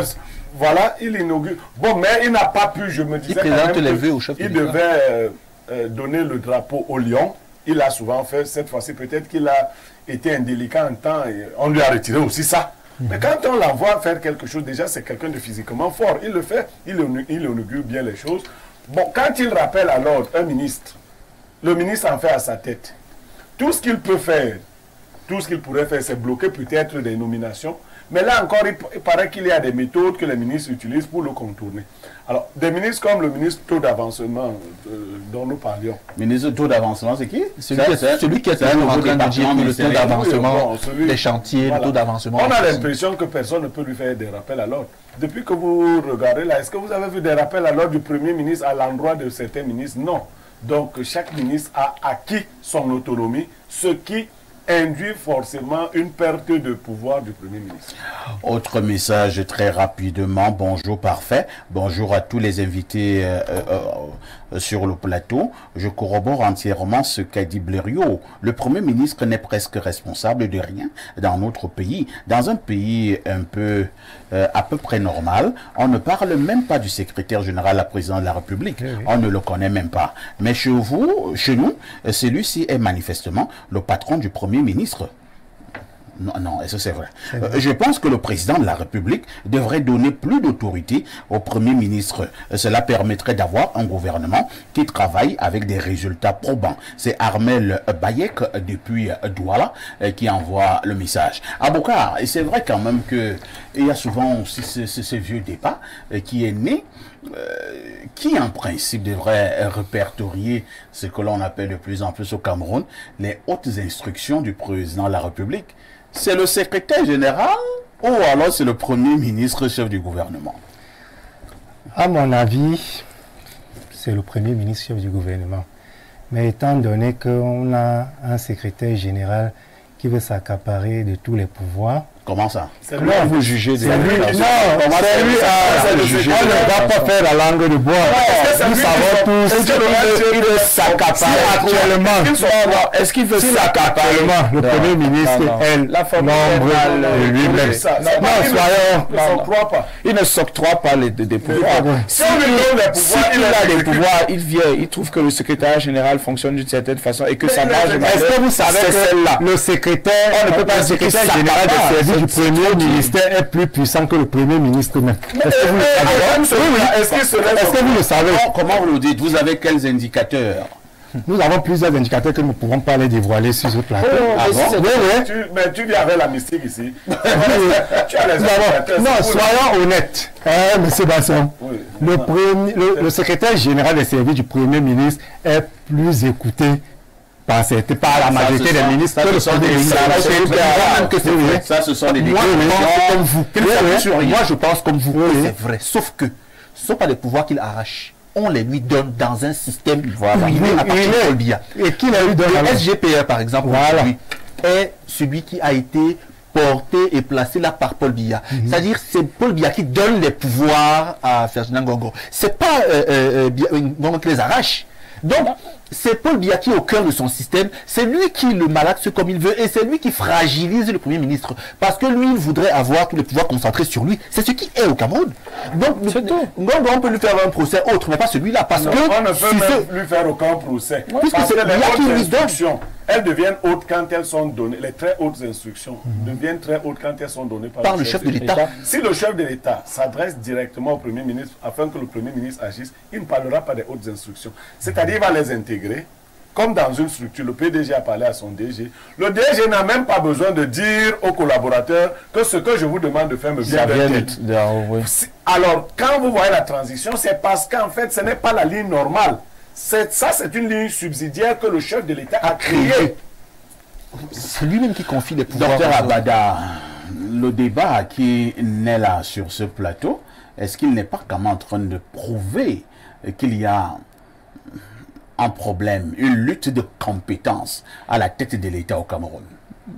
Voilà, il inaugure. Bon, mais il n'a pas pu, je me disais. présente quand même les que vœux au chef de il l'État. devait donner le drapeau au lion il l'a souvent fait. Cette fois-ci, peut-être qu'il a été indélicat en temps et on lui a retiré aussi ça. Mais quand on l'envoie faire quelque chose, déjà, c'est quelqu'un de physiquement fort. Il le fait, il inaugure bien les choses. Bon, quand il rappelle à l'ordre un ministre, le ministre en fait à sa tête. Tout ce qu'il peut faire, tout ce qu'il pourrait faire, c'est bloquer peut-être des nominations. Mais là encore, il paraît qu'il y a des méthodes que les ministres utilisent pour le contourner. Alors, des ministres comme le ministre taux d'avancement dont nous parlions. Ministre taux d'avancement, c'est qui? Celui qui est toujours en train de dire que le taux d'avancement des chantiers, voilà. Le taux d'avancement. On a l'impression que personne ne peut lui faire des rappels à l'ordre. Depuis que vous regardez là, est-ce que vous avez vu des rappels à l'ordre du Premier ministre à l'endroit de certains ministres? Non. Donc, chaque ministre a acquis son autonomie, ce qui induit forcément une perte de pouvoir du Premier ministre. Autre message très rapidement. Bonjour parfait. Bonjour à tous les invités sur le plateau. Je corrobore entièrement ce qu'a dit Blériot. Le Premier ministre n'est presque responsable de rien dans notre pays. Dans un pays un peu à peu près normal, on ne parle même pas du secrétaire général, la présidente de la République. Oui. On ne le connaît même pas. Mais chez nous, celui-ci est manifestement le patron du Premier ministre. Non, est-ce que c'est vrai? Je pense que le président de la République devrait donner plus d'autorité au Premier ministre. Cela permettrait d'avoir un gouvernement qui travaille avec des résultats probants. C'est Armel Bayek depuis Douala qui envoie le message. Aboukar, et c'est vrai quand même qu'il y a souvent aussi ce vieux débat qui est né, qui en principe devrait répertorier ce que l'on appelle de plus en plus au Cameroun les hautes instructions du président de la République. C'est le secrétaire général ou alors c'est le Premier ministre chef du gouvernement? À mon avis, c'est le Premier ministre chef du gouvernement. Mais étant donné qu'on a un secrétaire général qui veut s'accaparer de tous les pouvoirs. Comment ça? Comment vous jugez de lui? Non, c'est lui. On ne va pas faire la langue de bois. Nous savons tous qu'il veut s'accaparer actuellement. Est-ce qu'il veut s'accaparer? Actuellement, le Premier ministre est l'ombre de lui-même. Non, soyons. Il ne s'octroie pas des pouvoirs. Si il a des pouvoirs, il vient, il trouve que le secrétaire général fonctionne d'une certaine façon et que ça marche. Est-ce que vous savez que le secrétaire, on ne peut pas dire que le secrétaire général de service du Premier ministère est plus puissant que le Premier ministre même? Est-ce que vous le savez? Comment vous le dites? Vous avez quels indicateurs? Nous avons plusieurs indicateurs que nous ne pouvons pas les dévoiler sur ce plateau. Mais tu viens avec la mystique ici. Tu as les indicateurs. Non, soyons honnêtes. Monsieur Basson, le secrétaire général des services du Premier ministre est plus écouté par la majorité des ministres que le Premier ministre. Ça, ce sont des Moi, je pense comme vous. C'est vrai. Sauf que ce ne sont pas des pouvoirs qu'il arrache. On les lui donne dans un système privé à partir de Paul Biya. Et qui l'a eu dans le SGPR, par exemple, est celui qui a été porté et placé là par Paul Biya. C'est-à-dire c'est Paul Biya qui donne les pouvoirs à Ferdinand Ngongo. C'est pas Ngongo qui les arrache. Donc, c'est Paul Biya qui est au cœur de son système, c'est lui qui le malaxe comme il veut et c'est lui qui fragilise le Premier ministre. Parce que lui, il voudrait avoir tous les pouvoirs concentrés sur lui. C'est ce qui est au Cameroun. Donc, on peut lui faire un procès autre, mais pas celui-là. Parce que on ne peut même lui faire aucun procès. Parce que les hautes instructions, elles deviennent hautes quand elles sont données. Les très hautes instructions deviennent très hautes quand elles sont données par le chef de l'État. Si le chef de l'État s'adresse directement au Premier ministre afin que le Premier ministre agisse, il ne parlera pas des hautes instructions. C'est-à-dire qu'il va les intégrer. Comme dans une structure, le PDG a parlé à son DG. Le DG n'a même pas besoin de dire aux collaborateurs que ce que je vous demande de faire me vient de tête. Alors, quand vous voyez la transition, c'est parce qu'en fait, ce n'est pas la ligne normale. Ça, c'est une ligne subsidiaire que le chef de l'État a créée. C'est lui-même qui confie les pouvoirs. Docteur Abada, le débat qui naît là sur ce plateau, est-ce qu'il n'est pas quand même en train de prouver qu'il y a un problème, une lutte de compétences à la tête de l'État au Cameroun?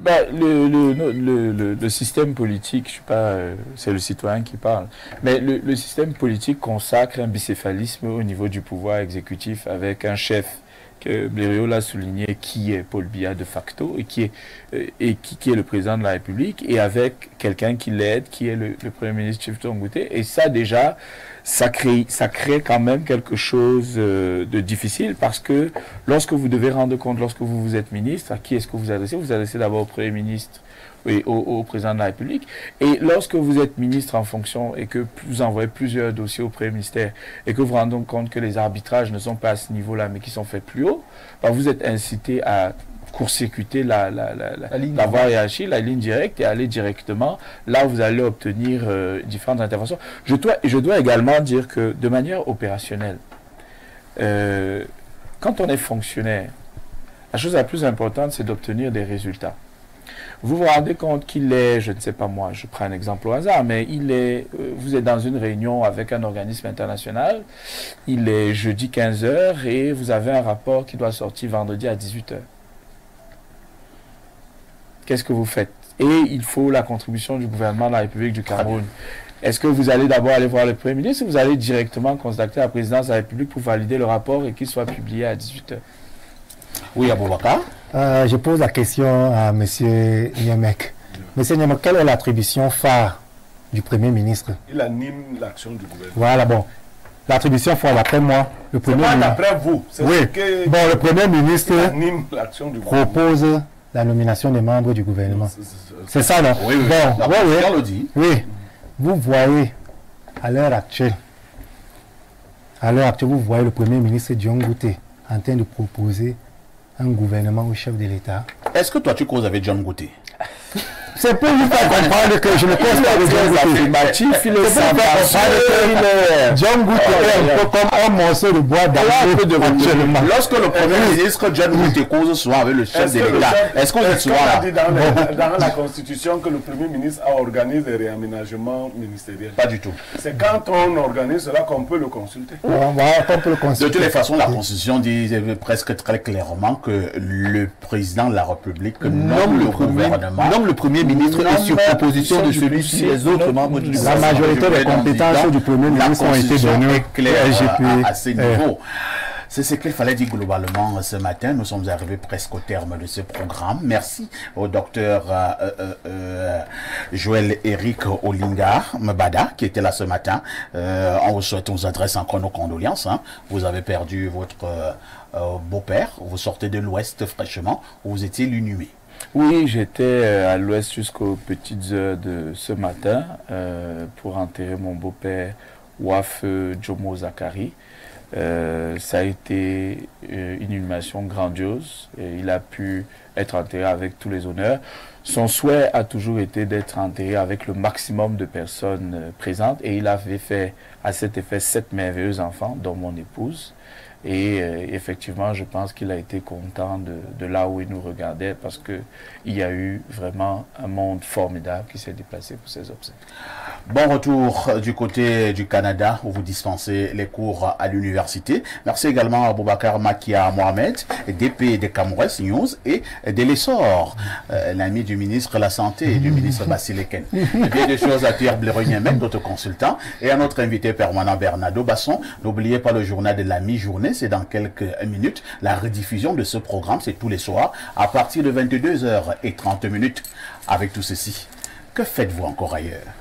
Le système politique, je sais pas, c'est le citoyen qui parle, mais le système politique consacre un bicéphalisme au niveau du pouvoir exécutif avec un chef que Blériot l'a souligné, qui est Paul Biya de facto et qui est le président de la République, et avec quelqu'un qui l'aide, qui est le Premier ministre Chifton Ngouté. Et ça, déjà, ça crée quand même quelque chose de difficile, parce que lorsque vous devez rendre compte, lorsque vous êtes ministre, à qui est-ce que vous adressez? Vous adressez d'abord au Premier ministre et au président de la République. Et lorsque vous êtes ministre en fonction et que vous envoyez plusieurs dossiers au Premier ministère et que vous rendez compte que les arbitrages ne sont pas à ce niveau-là mais qui sont faits plus haut, ben vous êtes incité à court-circuiter la voie hiérarchique, la ligne directe, et aller directement là où vous allez obtenir différentes interventions. Je dois également dire que de manière opérationnelle, quand on est fonctionnaire, la chose la plus importante, c'est d'obtenir des résultats. Vous vous rendez compte qu'il est, je ne sais pas moi, je prends un exemple au hasard, mais vous êtes dans une réunion avec un organisme international, il est jeudi 15h et vous avez un rapport qui doit sortir vendredi à 18h. Qu'est-ce que vous faites? Et il faut la contribution du gouvernement de la République du Cameroun. Est-ce que vous allez d'abord aller voir le Premier ministre, ou vous allez directement contacter la présidence de la République pour valider le rapport et qu'il soit publié à 18h? Oui, Aboubakar. Je pose la question à M. Niemek. M. Niemek, quelle est l'attribution phare du Premier ministre? Il anime l'action du gouvernement. Voilà, bon. L'attribution phare, d'après moi, le Premier ministre... D'après vous, c'est oui. ce que... Bon, le Premier ministre anime l'action du gouvernement. Propose la nomination des membres du gouvernement. C'est ça, non? Oui, oui. Bon, on le dit. Oui. Vous voyez, à l'heure actuelle, vous voyez le Premier ministre Dion Ngouté en train de proposer un gouvernement au chef de l'État. Est-ce que toi tu causes avec John Ngouté? C'est pour vous faire comprendre que je ne cause pas avec John Ngouté. C'est pour vous faire comprendre que John Ngouté est un peu comme un morceau de bois actuellement. Lorsque le Premier ministre John Ngouté cause souvent avec le chef de l'État, est-ce qu'on dit souvent là? Dans la Constitution que le Premier ministre a organisé des réaménagements ministériels? Pas du tout. C'est quand on organise cela qu'on peut le consulter. De toutes les façons, la Constitution dit presque très clairement que le président de la République nomme le gouvernement. Nomme le Premier ministre et sur proposition de celui-ci, les autres membres du La majorité des compétences du Premier ministre ont été données à ces niveaux. C'est ce qu'il fallait dire globalement ce matin. Nous sommes arrivés presque au terme de ce programme. Merci au docteur Joël Éric Olinga Mbada qui était là ce matin. On vous adresse encore nos condoléances. Hein. Vous avez perdu votre beau-père. Vous sortez de l'Ouest fraîchement. Vous étiez l'inhumé. Oui, j'étais à l'Ouest jusqu'aux petites heures de ce matin pour enterrer mon beau-père Waf Jomo Zakari. Ça a été une inhumation grandiose et il a pu être enterré avec tous les honneurs. Son souhait a toujours été d'être enterré avec le maximum de personnes présentes, et il avait fait à cet effet 7 merveilleux enfants, dont mon épouse. Et effectivement, je pense qu'il a été content de là où il nous regardait, parce qu'il y a eu vraiment un monde formidable qui s'est déplacé pour ses obsèques. Bon retour du côté du Canada où vous dispensez les cours à l'université. Merci également à Aboubakar Makia Mohamed, DP de Cameroun News et de l'Essor, l'ami du ministre de la Santé et du ministre Bassileken. Bien des choses à dire, même d'autres consultants, et à notre invité permanent Bernardo Basson. N'oubliez pas le journal de la mi-journée, c'est dans quelques minutes. La rediffusion de ce programme, c'est tous les soirs à partir de 22h30. Avec tout ceci, que faites-vous encore ailleurs?